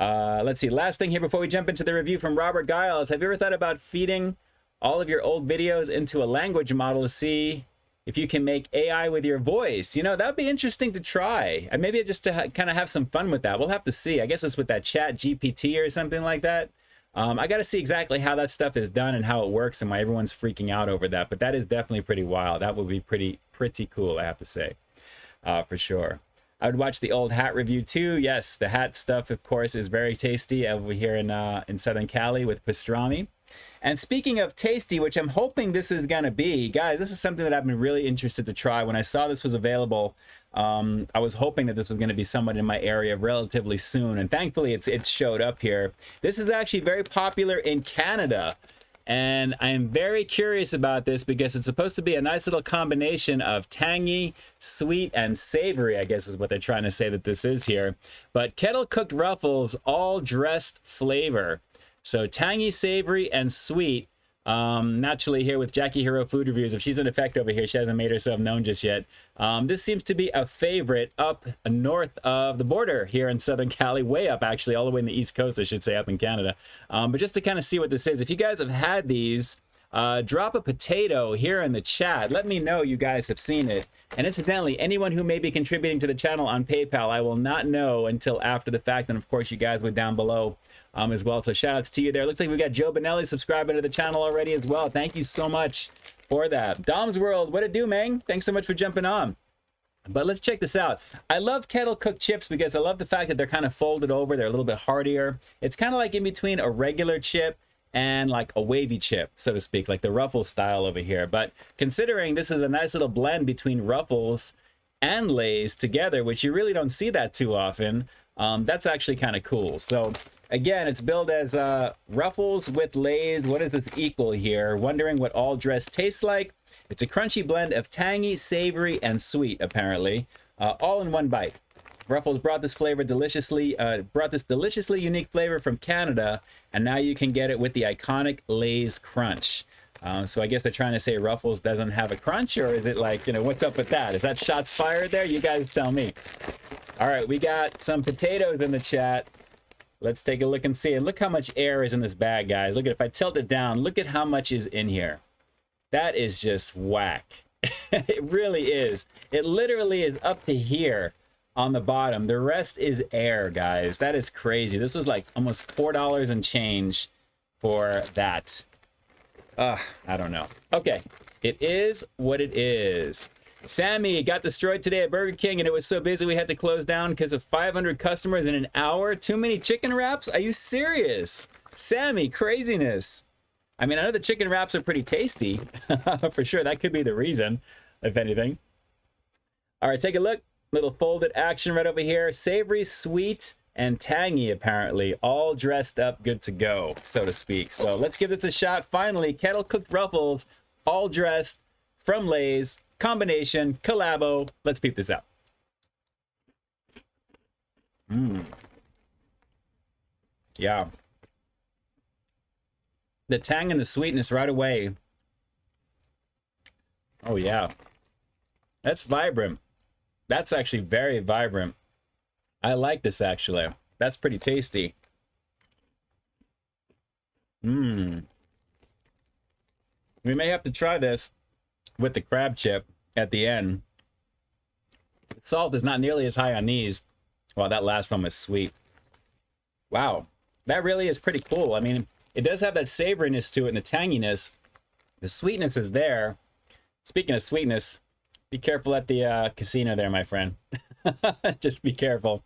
A: Let's see. Last thing here before we jump into the review from Robert Giles. Have you ever thought about feeding all of your old videos into a language model to see if you can make AI with your voice? You know, that would be interesting to try. And maybe just to kind of have some fun with that. We'll have to see. I guess it's with that Chat GPT or something like that. I got to see exactly how that stuff is done and how it works and why everyone's freaking out over that. But that is definitely pretty wild. That would be pretty cool, I have to say, for sure. I would watch the old hat review too. Yes, the hat stuff, of course, is very tasty over here in Southern Cali with pastrami. And speaking of tasty, which I'm hoping this is going to be, guys, this is something that I've been really interested to try. When I saw this was available, I was hoping that this was going to be somewhat in my area relatively soon. And thankfully, it showed up here. This is actually very popular in Canada. And I am very curious about this because it's supposed to be a nice little combination of tangy, sweet, and savory, I guess is what they're trying to say that this is here. But Kettle cooked Ruffles all dressed flavor. So tangy, savory, and sweet. Naturally here with Jackie Hero Food Reviews, if she's in effect over here, she hasn't made herself known just yet. This seems to be a favorite up north of the border here in Southern Cali, way up actually, all the way in the East Coast, I should say, up in Canada. But just to kind of see what this is, if you guys have had these, drop a potato here in the chat. Let me know you guys have seen it. And incidentally, anyone who may be contributing to the channel on PayPal, I will not know until after the fact. And of course, you guys would down below as well. So shout outs to you there. Looks like we got Joe Benelli subscribing to the channel already as well. Thank you so much for that. Dom's World, what it do, man? Thanks so much for jumping on. But let's check this out. I love Kettle cooked chips because I love the fact that they're kind of folded over. They're a little bit heartier. It's kind of like in between a regular chip and like a wavy chip, so to speak, like the Ruffles style over here. But considering this is a nice little blend between Ruffles and Lay's together, which you really don't see that too often, that's actually kind of cool. So again, it's billed as Ruffles with Lay's. What does this equal here? Wondering what all dressed tastes like. It's a crunchy blend of tangy, savory, and sweet, apparently, all in one bite. Ruffles brought this deliciously unique flavor from Canada, and now you can get it with the iconic Lay's Crunch. So I guess they're trying to say Ruffles doesn't have a crunch, or is it like, you know, what's up with that? Is that shots fired there? You guys tell me. All right, we got some potatoes in the chat. Let's take a look and see. And look how much air is in this bag, guys. Look at, if I tilt it down, look at how much is in here. That is just whack. It really is. It literally is up to here on the bottom. The rest is air, guys. That is crazy. This was like almost $4 and change for that. I don't know. Okay, it is what it is. Sammy got destroyed today at Burger King, and it was so busy we had to close down because of 500 customers in an hour. Too many chicken wraps? Are you serious? Sammy, craziness. I mean, I know the chicken wraps are pretty tasty. For sure, that could be the reason, if anything. All right, take a look. Little folded action right over here. Savory, sweet, and tangy, apparently. All dressed up, good to go, so to speak. So let's give this a shot. Finally, Kettle cooked Ruffles, all dressed, from Lay's. Combination, collabo. Let's peep this out. Yeah. The tang and the sweetness right away. Oh, yeah. That's vibrant. That's actually very vibrant. I like this, actually. That's pretty tasty. We may have to try this with the crab chip at the end. Salt is not nearly as high on these. Wow, that last one was sweet. Wow, that really is pretty cool. I mean, it does have that savoriness to it and the tanginess. The sweetness is there. Speaking of sweetness, be careful at the casino there, my friend. Just be careful.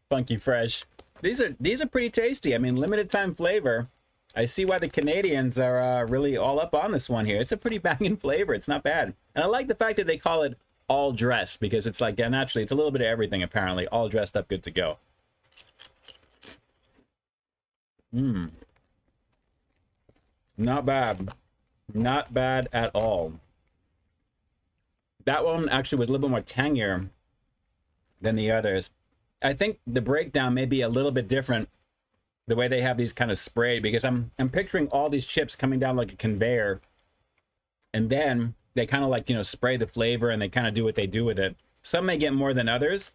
A: Funky fresh. These are pretty tasty. I mean, limited time flavor. I see why the Canadians are really all up on this one here. It's a pretty banging flavor. It's not bad. And I like the fact that they call it all dressed, because it's like, naturally, it's a little bit of everything, apparently. All dressed up, good to go. Not bad. Not bad at all. That one actually was a little bit more tangier than the others. I think the breakdown may be a little bit different, the way they have these kind of sprayed, because I'm picturing all these chips coming down like a conveyor, and then they kind of like, spray the flavor and they kind of do what they do with it. Some may get more than others,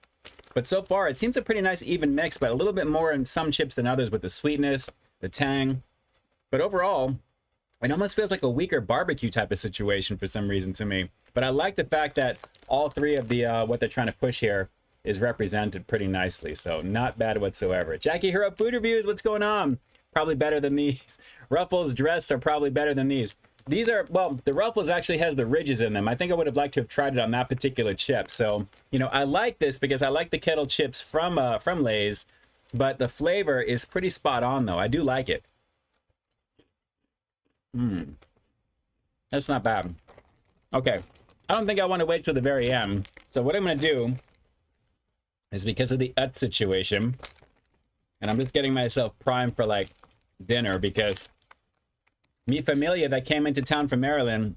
A: but so far it seems a pretty nice even mix, but a little bit more in some chips than others with the sweetness, the tang. But overall, it almost feels like a weaker barbecue type of situation for some reason to me. But I like the fact that all three of the what they're trying to push here is represented pretty nicely. So not bad whatsoever. Jackie Hero Food Reviews, what's going on? Probably better than these. Ruffles dressed are probably better than these. These are, well, the Ruffles actually has the ridges in them. I think I would have liked to have tried it on that particular chip. So, I like this because I like the Kettle chips from Lay's, but the flavor is pretty spot on though. I do like it. That's not bad. Okay. I don't think I want to wait till the very end. So what I'm going to do is, because of the situation, and I'm just getting myself primed for like dinner, because mi familia that came into town from Maryland,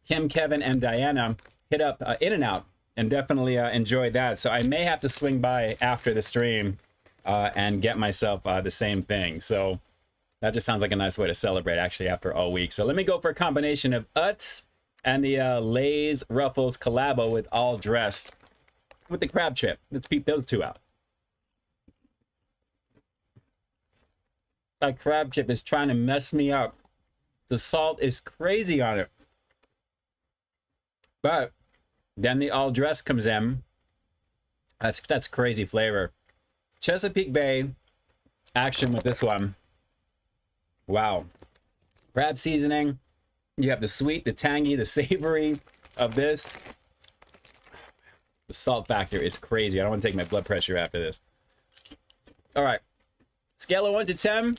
A: Kim, Kevin, and Diana, hit up In-N-Out and definitely enjoyed that. So I may have to swing by after the stream and get myself the same thing. So that just sounds like a nice way to celebrate, actually, after all week. So let me go for a combination of Utz and the Lay's Ruffles collabo with all dressed with the crab chip. Let's peep those two out. That crab chip is trying to mess me up. The salt is crazy on it. But then the all dressed comes in. That's crazy flavor. Chesapeake Bay action with this one. Wow. Crab seasoning. You have the sweet, the tangy, the savory of this. The salt factor is crazy. I don't want to take my blood pressure after this. All right. Scale of 1 to 10.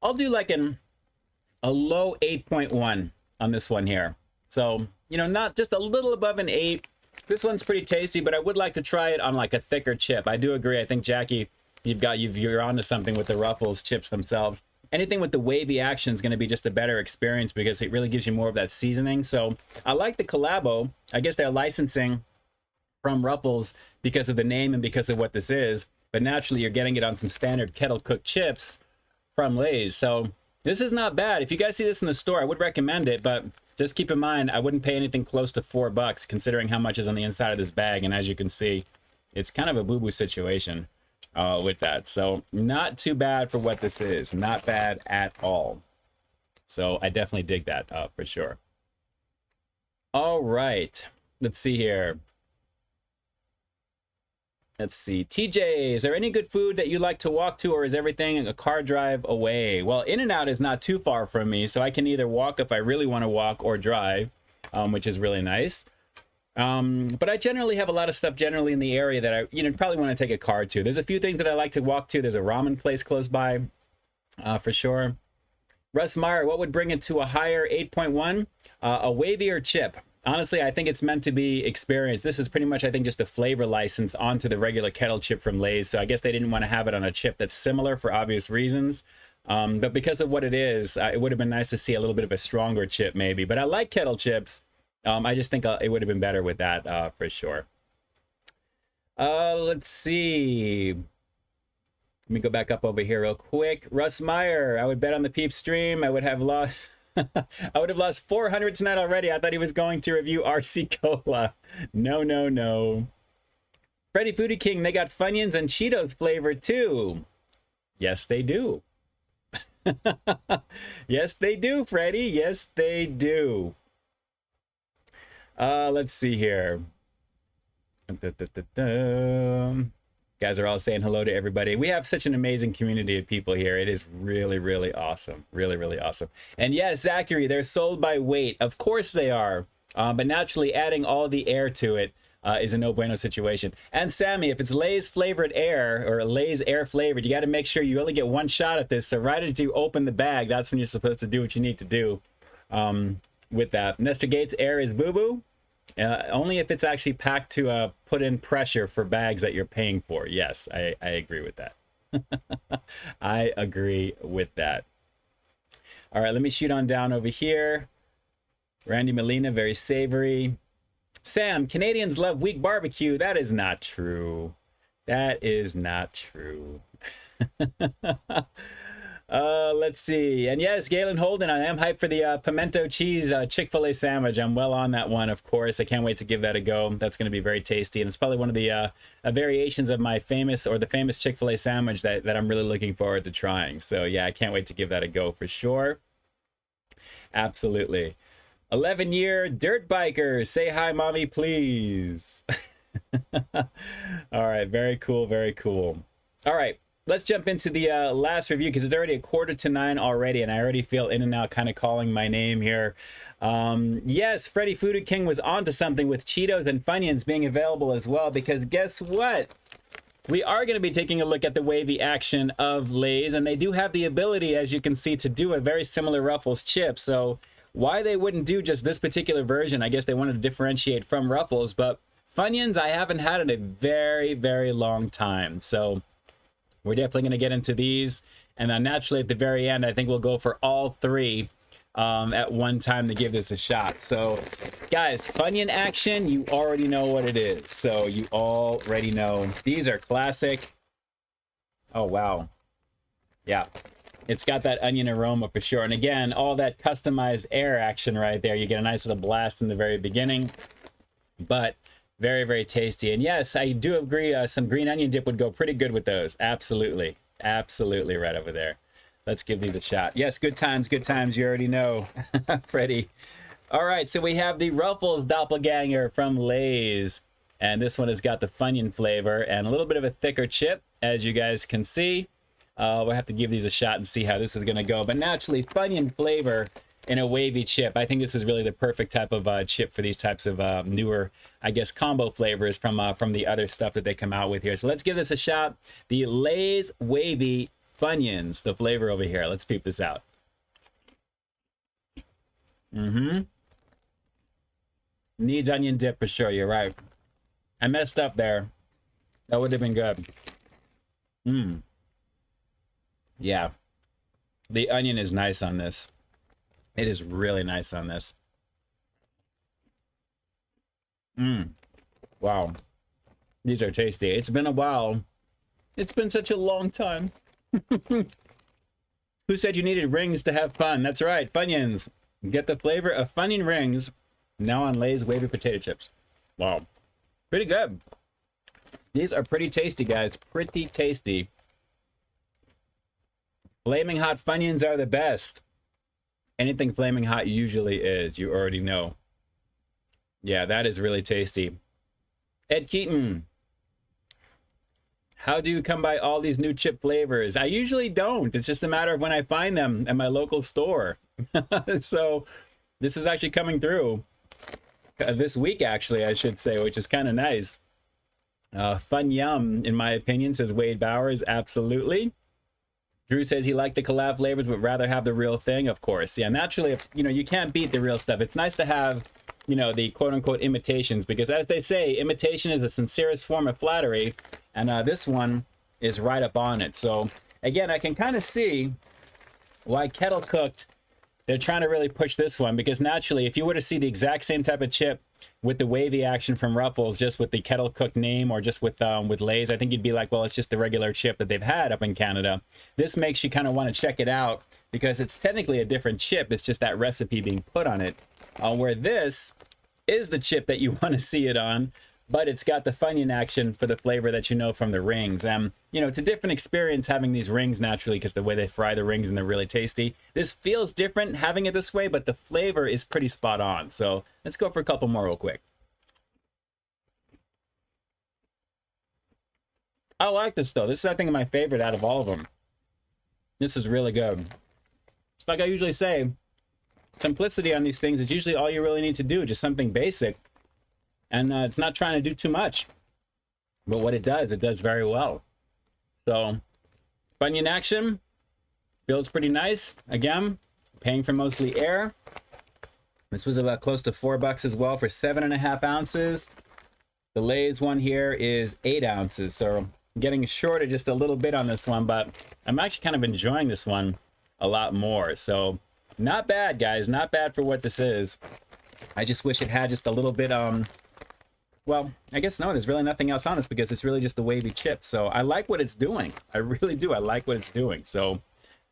A: I'll do like a low 8.1 on this one here. So, not just a little above an 8. This one's pretty tasty, but I would like to try it on like a thicker chip. I do agree. I think, Jackie, you're onto something with the Ruffles chips themselves. Anything with the wavy action is going to be just a better experience because it really gives you more of that seasoning. So I like the collabo. I guess they're licensing from Ruffles because of the name and because of what this is. But naturally, you're getting it on some standard kettle cooked chips from Lay's. So this is not bad. If you guys see this in the store, I would recommend it. But just keep in mind, I wouldn't pay anything close to $4 considering how much is on the inside of this bag. And as you can see, it's kind of a boo-boo situation with that. So not too bad for what this is. Not bad at all. So I definitely dig that for sure. All right. Let's see here. Let's see. TJ, is there any good food that you like to walk to, or is everything a car drive away? Well, In-N-Out is not too far from me, so I can either walk if I really want to walk or drive, which is really nice. But I generally have a lot of stuff generally in the area that I, probably want to take a car to. There's a few things that I like to walk to. There's a ramen place close by, for sure. Russ Meyer, what would bring it to a higher 8.1? A Wavy or chip? Honestly, I think it's meant to be experience. This is pretty much, I think, just a flavor license onto the regular Kettle chip from Lay's. So I guess they didn't want to have it on a chip that's similar for obvious reasons. But because of what it is, it would have been nice to see a little bit of a stronger chip maybe. But I like Kettle chips. I just think it would have been better with that for sure. Let's see. Let me go back up over here real quick. Russ Meyer, I would bet on the Peep stream. I would have lost... I would have lost 400 tonight already. I thought he was going to review RC Cola. No, no, no. Freddy Foodie King, they got Funyuns and Cheetos flavor too. Yes, they do. Yes, they do, Freddy. Yes, they do. Let's see here. Guys are all saying hello to everybody. We have such an amazing community of people here. It is really, really awesome. Really, really awesome. And yes, Zachary, they're sold by weight. Of course they are. But naturally, adding all the air to it is a no bueno situation. And Sammy, if it's Lay's flavored air or Lay's air flavored, you got to make sure you only get one shot at this. So right as you open the bag, that's when you're supposed to do what you need to do with that. Nestor Gates, air is boo-boo. Only if it's actually packed to put in pressure for bags that you're paying for. Yes, I agree with that. I agree with that. All right, let me shoot on down over here. Randy Molina, very savory. Sam, Canadians love weak barbecue. That is not true. That is not true. Let's see. And yes, Galen Holden, I am hyped for the pimento cheese Chick-fil-A sandwich. I'm well on that one, of course. I can't wait to give that a go. That's going to be very tasty. And it's probably one of the variations of my famous Chick-fil-A sandwich that I'm really looking forward to trying. So yeah, I can't wait to give that a go for sure. Absolutely. 11-year dirt biker. Say hi, mommy, please. All right. Very cool. Very cool. All right. Let's jump into the last review because it's already 8:45 already, and I already feel In-N-Out kind of calling my name here. Yes, Freddy Foodie King was onto something with Cheetos and Funyuns being available as well, because guess what? We are going to be taking a look at the Wavy action of Lay's, and they do have the ability, as you can see, to do a very similar Ruffles chip. So why they wouldn't do just this particular version, I guess they wanted to differentiate from Ruffles, but Funyuns I haven't had in a very, very long time. So we're definitely going to get into these. And then naturally at the very end, I think we'll go for all three at one time to give this a shot. So guys, Funyun action, you already know what it is. So you already know. These are classic. Oh, wow. Yeah. It's got that onion aroma for sure. And again, all that customized air action right there. You get a nice little blast in the very beginning. But very, very tasty. And yes, I do agree, some green onion dip would go pretty good with those. Absolutely. Absolutely right over there. Let's give these a shot. Yes, good times, you already know. Freddie. All right, so we have the Ruffles Doppelganger from Lay's. And this one has got the Funyun flavor and a little bit of a thicker chip, as you guys can see. We'll have to give these a shot and see how this is going to go. But naturally, Funyun flavor in a wavy chip. I think this is really the perfect type of chip for these types of newer, I guess, combo flavors from the other stuff that they come out with here. So let's give this a shot. The Lay's Wavy Funyuns, the flavor over here. Let's peep this out. Needs onion dip for sure. You're right. I messed up there. That would have been good. Yeah. The onion is nice on this. It is really nice on this. Wow. These are tasty. It's been a while. It's been such a long time. Who said you needed rings to have fun? That's right. Funyuns. Get the flavor of Funyun rings now on Lay's Wavy potato chips. Wow. Pretty good. These are pretty tasty, guys. Pretty tasty. Flaming hot Funyuns are the best. Anything flaming hot usually is. You already know. Yeah, that is really tasty. Ed Keaton. How do you come by all these new chip flavors? I usually don't. It's just a matter of when I find them at my local store. So this is actually coming through this week, actually, I should say, which is kind of nice. Fun yum, in my opinion, says Wade Bowers. Absolutely. Drew says he liked the collab flavors, but rather have the real thing. Of course, yeah. Naturally, if, you know, you can't beat the real stuff. It's nice to have, you know, the quote-unquote imitations, because as they say, imitation is the sincerest form of flattery, and this one is right up on it. So again, I can kind of see why Kettle Cooked, they're trying to really push this one, because naturally, if you were to see the exact same type of chip with the Wavy action from Ruffles, just with the Kettle Cooked name, or just with Lay's, I think you'd be like, well, it's just the regular chip that they've had up in Canada. This makes you kind of want to check it out, because it's technically a different chip. It's just that recipe being put on it. Where this is the chip that you want to see it on, but it's got the Funyun action for the flavor that you know from the rings. You know, it's a different experience having these rings naturally, because the way they fry the rings and they're really tasty. This feels different having it this way, but the flavor is pretty spot on. So let's go for a couple more real quick. I like this though. This is, I think, my favorite out of all of them. This is really good. It's like I usually say, simplicity on these things is usually all you really need to do, just something basic. And it's not trying to do too much. But what it does very well. So, Funyun action feels pretty nice. Again, paying for mostly air. This was about close to $4 as well for 7.5 ounces. The Lay's one here is 8 ounces. So, I'm getting shorted just a little bit on this one, but I'm actually kind of enjoying this one a lot more. So, not bad, guys. Not bad for what this is. I just wish it had just a little bit, well, I guess no, there's really nothing else on this, because it's really just the Wavy chip. So I like what it's doing. I really do. I like what it's doing. So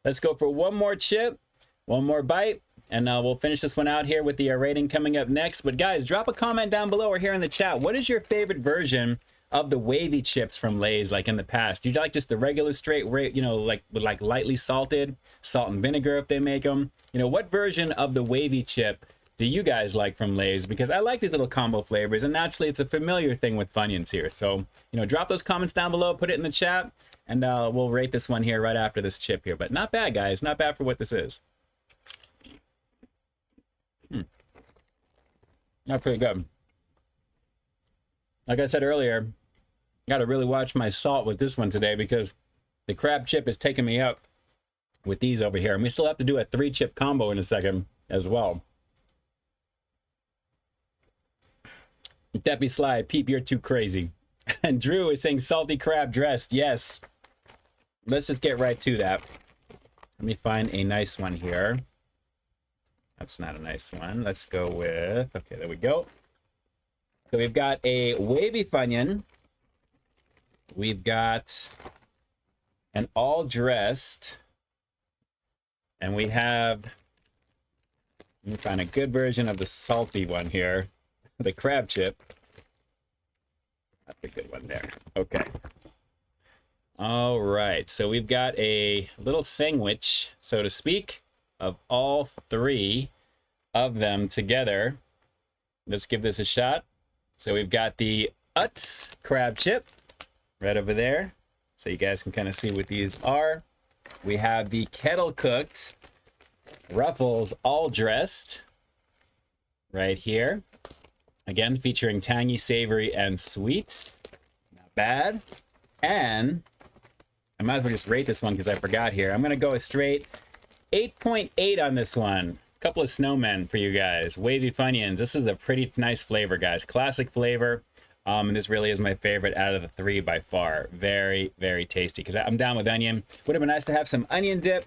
A: let's go for one more chip, one more bite, and we'll finish this one out here with the rating coming up next. But guys, drop a comment down below or here in the chat. What is your favorite version of the Wavy chips from Lay's, like in the past? Do you like just the regular straight, you know, like with like lightly salted, salt and vinegar if they make them? You know, what version of the Wavy chip do you guys like from Lay's? Because I like these little combo flavors, and naturally it's a familiar thing with Funyuns here. So, you know, drop those comments down below, put it in the chat, and we'll rate this one here right after this chip here. But not bad, guys. Not bad for what this is. Not pretty good. Like I said earlier, got to really watch my salt with this one today, because the crab chip is taking me up with these over here. And we still have to do a 3-chip combo in a second as well. Deppy Sly, Peep, you're too crazy. And Drew is saying salty crab dressed. Yes. Let's just get right to that. Let me find a nice one here. That's not a nice one. Let's go with, okay, there we go. So we've got a Wavy Funyun. We've got an all dressed. And we have, let me find a good version of the salty one here. The crab chip. That's a good one there. Okay. All right. So we've got a little sandwich, so to speak, of all 3 of them together. Let's give this a shot. So we've got the Utz crab chip right over there, so you guys can kind of see what these are. We have the Kettle Cooked Ruffles all dressed right here. Again, featuring tangy, savory, and sweet. Not bad. And I might as well just rate this one because I forgot here. I'm going to go a straight 8.8 on this one. A couple of snowmen for you guys. Wavy Funyuns. This is a pretty nice flavor, guys. Classic flavor. And this really is my favorite out of the 3 by far. Very, very tasty, because I'm down with onion. Would have been nice to have some onion dip.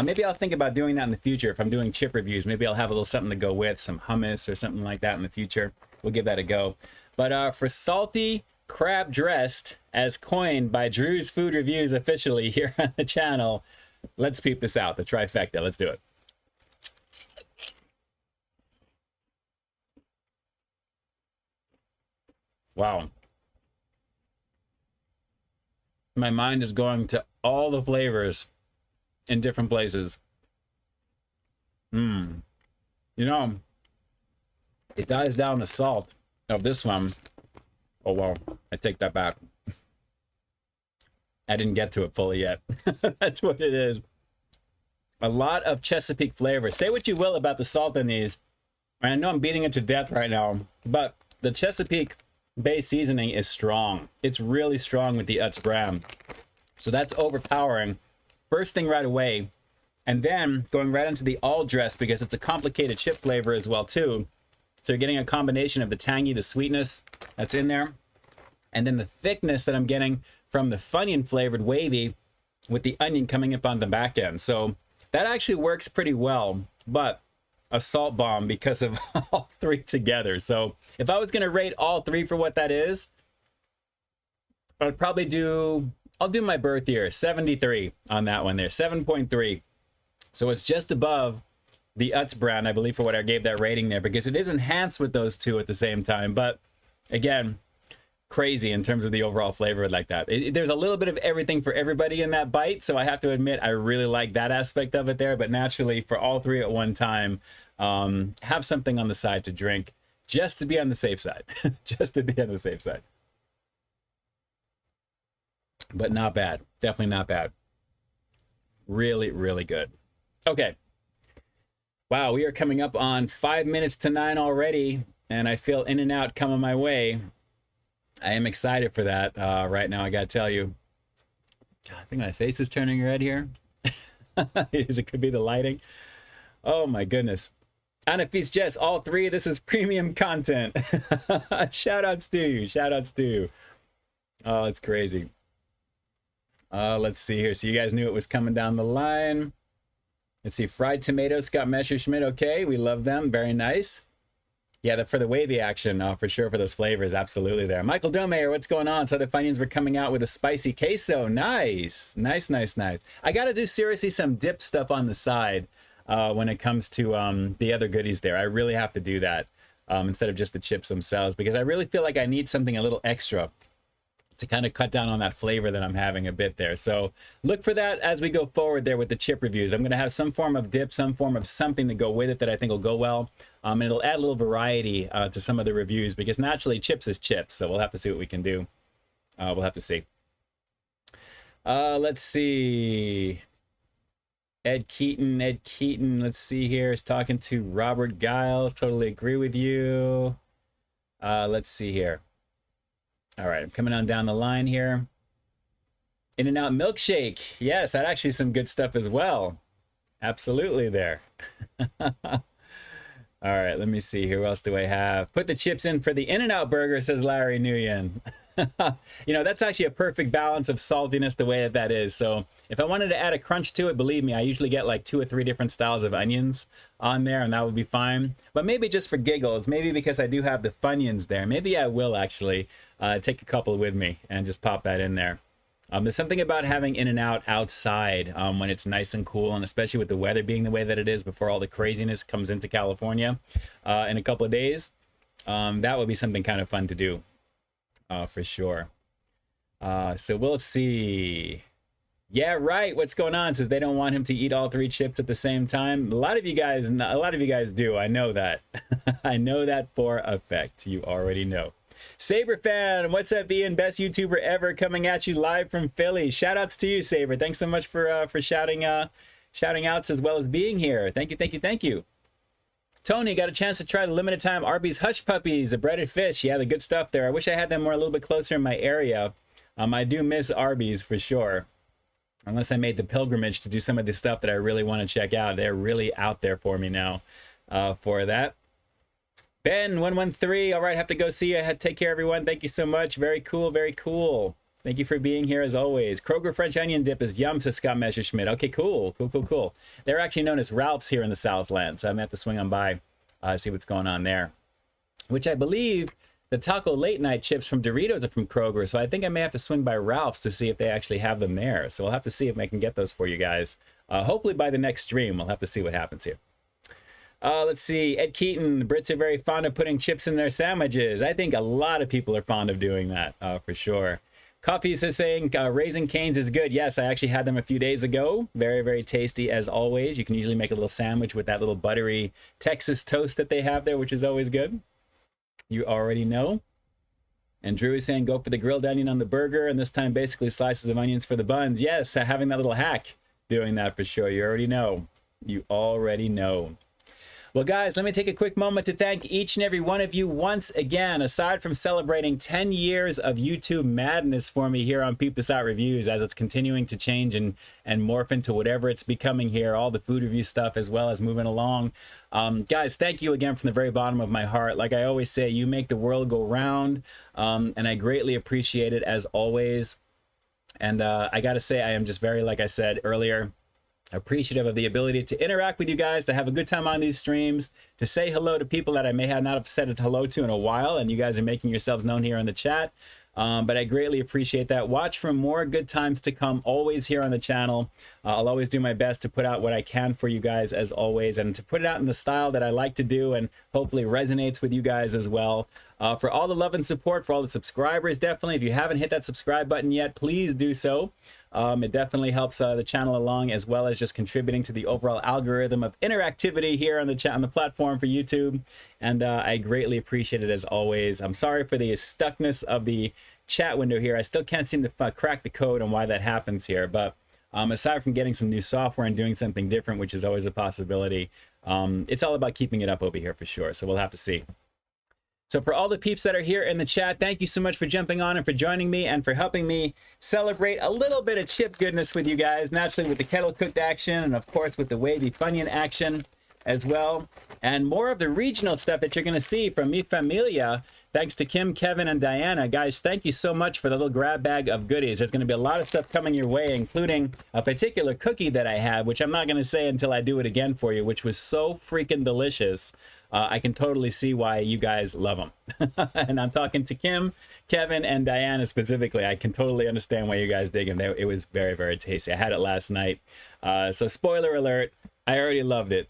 A: Maybe I'll think about doing that in the future. If I'm doing chip reviews, maybe I'll have a little something to go with, some hummus or something like that in the future. We'll give that a go. But for salty crab dressed, as coined by Drew's Food Reviews officially here on the channel, let's peep this out. The trifecta. Let's do it. Wow. My mind is going to all the flavors in different places. You know, it dies down the salt of this one. Oh, well, I take that back. I didn't get to it fully yet. That's what it is. A lot of Chesapeake flavor. Say what you will about the salt in these. I know I'm beating it to death right now, but the Chesapeake Bay seasoning is strong. It's really strong with the Utz brand. So that's overpowering. First thing right away. And then going right into the all dress because it's a complicated chip flavor as well too. So you're getting a combination of the tangy, the sweetness that's in there. And then the thickness that I'm getting from the Funyun flavored Wavy with the onion coming up on the back end. So that actually works pretty well, but a salt bomb because of all three together. So if I was going to rate all three for what that is, I'd probably I'll do my birth year, 73 on that one there, 7.3. So it's just above the Utz brand, I believe, for what I gave that rating there, because it is enhanced with those two at the same time. But again, crazy in terms of the overall flavor like that. There's a little bit of everything for everybody in that bite, so I have to admit I really like that aspect of it there. But naturally, for all three at one time, have something on the side to drink just to be on the safe side. Just to be on the safe side. But not bad. Definitely not bad. Really, really good. Okay. Wow, we are coming up on 5 minutes to 9 already, and I feel In and Out coming my way. I am excited for that right now, I gotta tell you. God, I think my face is turning red here. It could be the lighting. Oh my goodness. Anafis Jess, all three, this is premium content. Shout outs to you, shout outs to you. Oh, it's crazy. Let's see here. So you guys knew it was coming down the line. Let's see, fried tomatoes, Scott Messerschmidt. Okay, we love them. Very nice. Yeah, for the Wavy action, for sure, for those flavors, absolutely there. Michael Domayer, what's going on? So the Funyuns were coming out with a spicy queso. Nice, nice, nice, nice. I got to do seriously some dip stuff on the side when it comes to the other goodies there. I really have to do that instead of just the chips themselves, because I really feel like I need something a little extra to kind of cut down on that flavor that I'm having a bit there. So look for that as we go forward there with the chip reviews. I'm going to have some form of dip, some form of something to go with it that I think will go well. And it'll add a little variety to some of the reviews, because naturally chips is chips. So we'll have to see what we can do. We'll have to see. Let's see. Ed Keaton, let's see here, is talking to Robert Giles. Totally agree with you. Let's see here. All right, I'm coming on down the line here. In and Out milkshake. Yes, that actually is some good stuff as well. Absolutely there. All right, let me see. Who else do I have? Put the chips in for the In and Out burger, says Larry Nguyen. You know, that's actually a perfect balance of saltiness the way that that is. So if I wanted to add a crunch to it, believe me, I usually get like 2 or 3 different styles of onions on there, and that would be fine. But maybe just for giggles, maybe because I do have the Funyuns there, maybe I will actually take a couple with me and just pop that in there. There's something about having In and Out outside when it's nice and cool, and especially with the weather being the way that it is before all the craziness comes into California in a couple of days. That would be something kind of fun to do. For sure. So we'll see. Yeah, right. What's going on? Says they don't want him to eat all 3 chips at the same time. A lot of you guys do. I know that. I know that for a fact. You already know. Saber fan, what's up, Ian? Best YouTuber ever, coming at you live from Philly. Shout outs to you, Saber. Thanks so much for shouting outs as well as being here. Thank you, thank you, thank you. Tony, got a chance to try the limited time Arby's Hush Puppies, the breaded fish. Yeah, the good stuff there. I wish I had them more a little bit closer in my area. I do miss Arby's for sure. Unless I made the pilgrimage to do some of the stuff that I really want to check out. They're really out there for me now for that. Ben113, all right, have to go see you. Take care, everyone. Thank you so much. Very cool, very cool. Thank you for being here as always. Kroger French onion dip is yum, says Scott Messerschmidt. Okay, cool. They're actually known as Ralph's here in the Southland, so I'm going to have to swing on by, see what's going on there. Which I believe the taco late night chips from Doritos are from Kroger, so I think I may have to swing by Ralph's to see if they actually have them there. So we'll have to see if I can get those for you guys. Hopefully by the next stream, we'll have to see what happens here. Let's see, Ed Keaton, the Brits are very fond of putting chips in their sandwiches. I think a lot of people are fond of doing that, for sure. Coffee is saying Raising Cane's is good. Yes, I actually had them a few days ago. Very, very tasty as always. You can usually make a little sandwich with that little buttery Texas toast that they have there, which is always good. You already know. And Drew is saying go for the grilled onion on the burger, and this time basically slices of onions for the buns. Yes, having that little hack, doing that for sure. You already know. You already know. Well, guys, let me take a quick moment to thank each and every one of you once again. Aside from celebrating 10 years of YouTube madness for me here on Peep This Out Reviews, as it's continuing to change and morph into whatever it's becoming here, all the food review stuff as well as moving along. Guys, thank you again from the very bottom of my heart. Like I always say, you make the world go round, and I greatly appreciate it as always. And I got to say, I am just very, like I said earlier, appreciative of the ability to interact with you guys, to have a good time on these streams, to say hello to people that I may have not have said it hello to in a while, and you guys are making yourselves known here in the chat. But I greatly appreciate that. Watch for more good times to come, always here on the channel. I'll always do my best to put out what I can for you guys as always, and to put it out in the style that I like to do and hopefully resonates with you guys as well. For all the love and support, for all the subscribers, definitely, if you haven't hit that subscribe button yet, please do so. It definitely helps the channel along, as well as just contributing to the overall algorithm of interactivity here on the platform for YouTube. And I greatly appreciate it as always. I'm sorry for the stuckness of the chat window here. I still can't seem to crack the code on why that happens here. But aside from getting some new software and doing something different, which is always a possibility, it's all about keeping it up over here for sure. So we'll have to see. So for all the peeps that are here in the chat, thank you so much for jumping on and for joining me and for helping me celebrate a little bit of chip goodness with you guys, naturally with the kettle cooked action and of course with the wavy Funyun action as well. And more of the regional stuff that you're going to see from Mi Familia, thanks to Kim, Kevin, and Diana. Guys, thank you so much for the little grab bag of goodies. There's going to be a lot of stuff coming your way, including a particular cookie that I have, which I'm not going to say until I do it again for you, which was so freaking delicious. I can totally see why you guys love them. And I'm talking to Kim, Kevin, and Diana specifically. I can totally understand why you guys dig them. It was very, very tasty. I had it last night. So spoiler alert, I already loved it.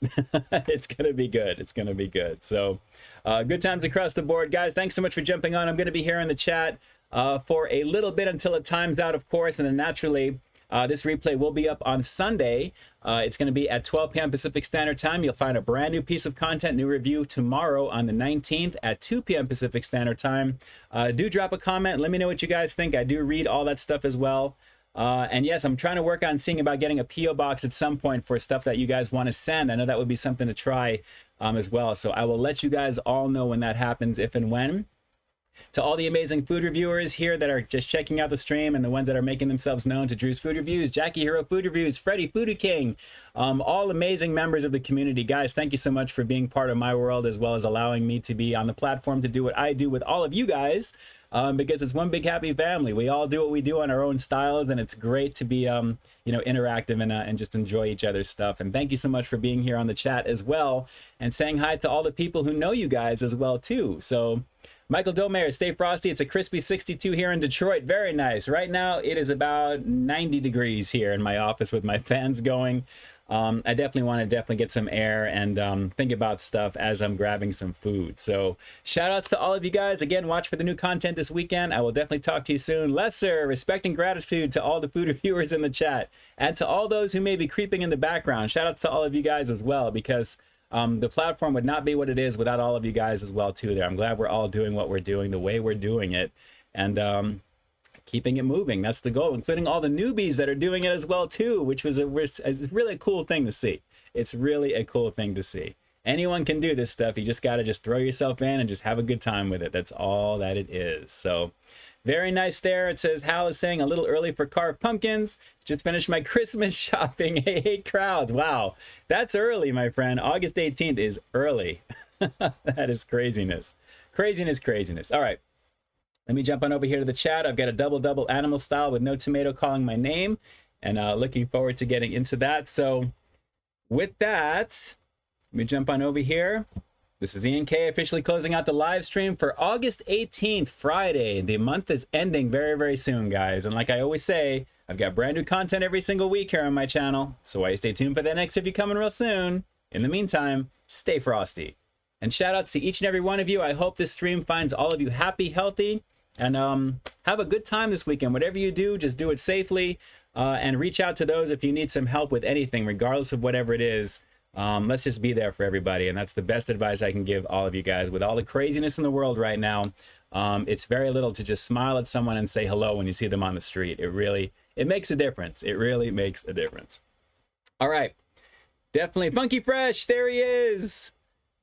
A: It's going to be good. It's going to be good. So good times across the board. Guys, thanks so much for jumping on. I'm going to be here in the chat for a little bit until it times out, of course. And then naturally, this replay will be up on Sunday. It's going to be at 12 p.m. Pacific Standard Time. You'll find a brand new piece of content, new review tomorrow on the 19th at 2 p.m. Pacific Standard Time. Do drop a comment. Let me know what you guys think. I do read all that stuff as well. And yes, I'm trying to work on seeing about getting a P.O. box at some point for stuff that you guys want to send. I know that would be something to try as well. So I will let you guys all know when that happens, if and when. To all the amazing food reviewers here that are just checking out the stream and the ones that are making themselves known to Drew's Food Reviews, Jackie Hero Food Reviews, Freddie Foodie King, all amazing members of the community. Guys, thank you so much for being part of my world, as well as allowing me to be on the platform to do what I do with all of you guys, because it's one big happy family. We all do what we do on our own styles, and it's great to be you know, interactive and just enjoy each other's stuff. And thank you so much for being here on the chat as well, and saying hi to all the people who know you guys as well too. So Michael Domayer, stay frosty. It's a crispy 62 here in Detroit. Very nice. Right now, it is about 90 degrees here in my office with my fans going. I definitely want to get some air and think about stuff as I'm grabbing some food. So shout outs to all of you guys. Again, watch for the new content this weekend. I will definitely talk to you soon. Lesser respect and gratitude to all the food reviewers in the chat and to all those who may be creeping in the background. Shout outs to all of you guys as well, because the platform would not be what it is without all of you guys as well too there. I'm glad we're all doing what we're doing the way we're doing it, and keeping it moving. That's the goal, including all the newbies that are doing it as well too, which was it's really a cool thing to see. It's really a cool thing to see. Anyone can do this stuff. You just got to just throw yourself in and just have a good time with it. That's all that it is. So very nice there. It says, Hal is saying a little early for carved pumpkins. Just finished my Christmas shopping. Hey, crowds. Wow. That's early, my friend. August 18th is early. That is craziness. Craziness, craziness. All right. Let me jump on over here to the chat. I've got a double animal style with no tomato calling my name, and looking forward to getting into that. So with that, let me jump on over here. This is Ian K officially closing out the live stream for August 18th, Friday. The month is ending very, very soon, guys. And like I always say, I've got brand new content every single week here on my channel. So why stay tuned for that next review coming real soon. In the meantime, stay frosty. And shout outs to each and every one of you. I hope this stream finds all of you happy, healthy, and have a good time this weekend. Whatever you do, just do it safely. And reach out to those if you need some help with anything, regardless of whatever it is. Let's just be there for everybody, and that's the best advice I can give all of you guys with all the craziness in the world right now. It's very little to just smile at someone and say hello when you see them on the street. It makes a difference. It really makes a difference. All right. Definitely Funky Fresh. There he is.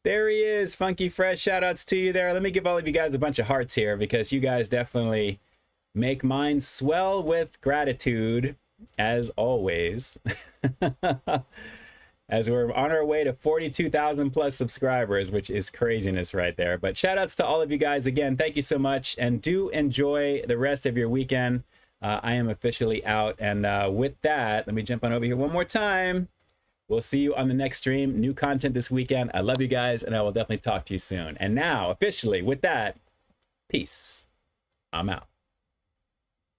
A: There he is. Funky Fresh. Shout outs to you there. Let me give all of you guys a bunch of hearts here because you guys definitely make mine swell with gratitude as always. As we're on our way to 42,000 plus subscribers, which is craziness right there. But shout outs to all of you guys again. Thank you so much. And do enjoy the rest of your weekend. I am officially out. And with that, let me jump on over here one more time. We'll see you on the next stream. New content this weekend. I love you guys, and I will definitely talk to you soon. And now, officially, with that, peace. I'm out.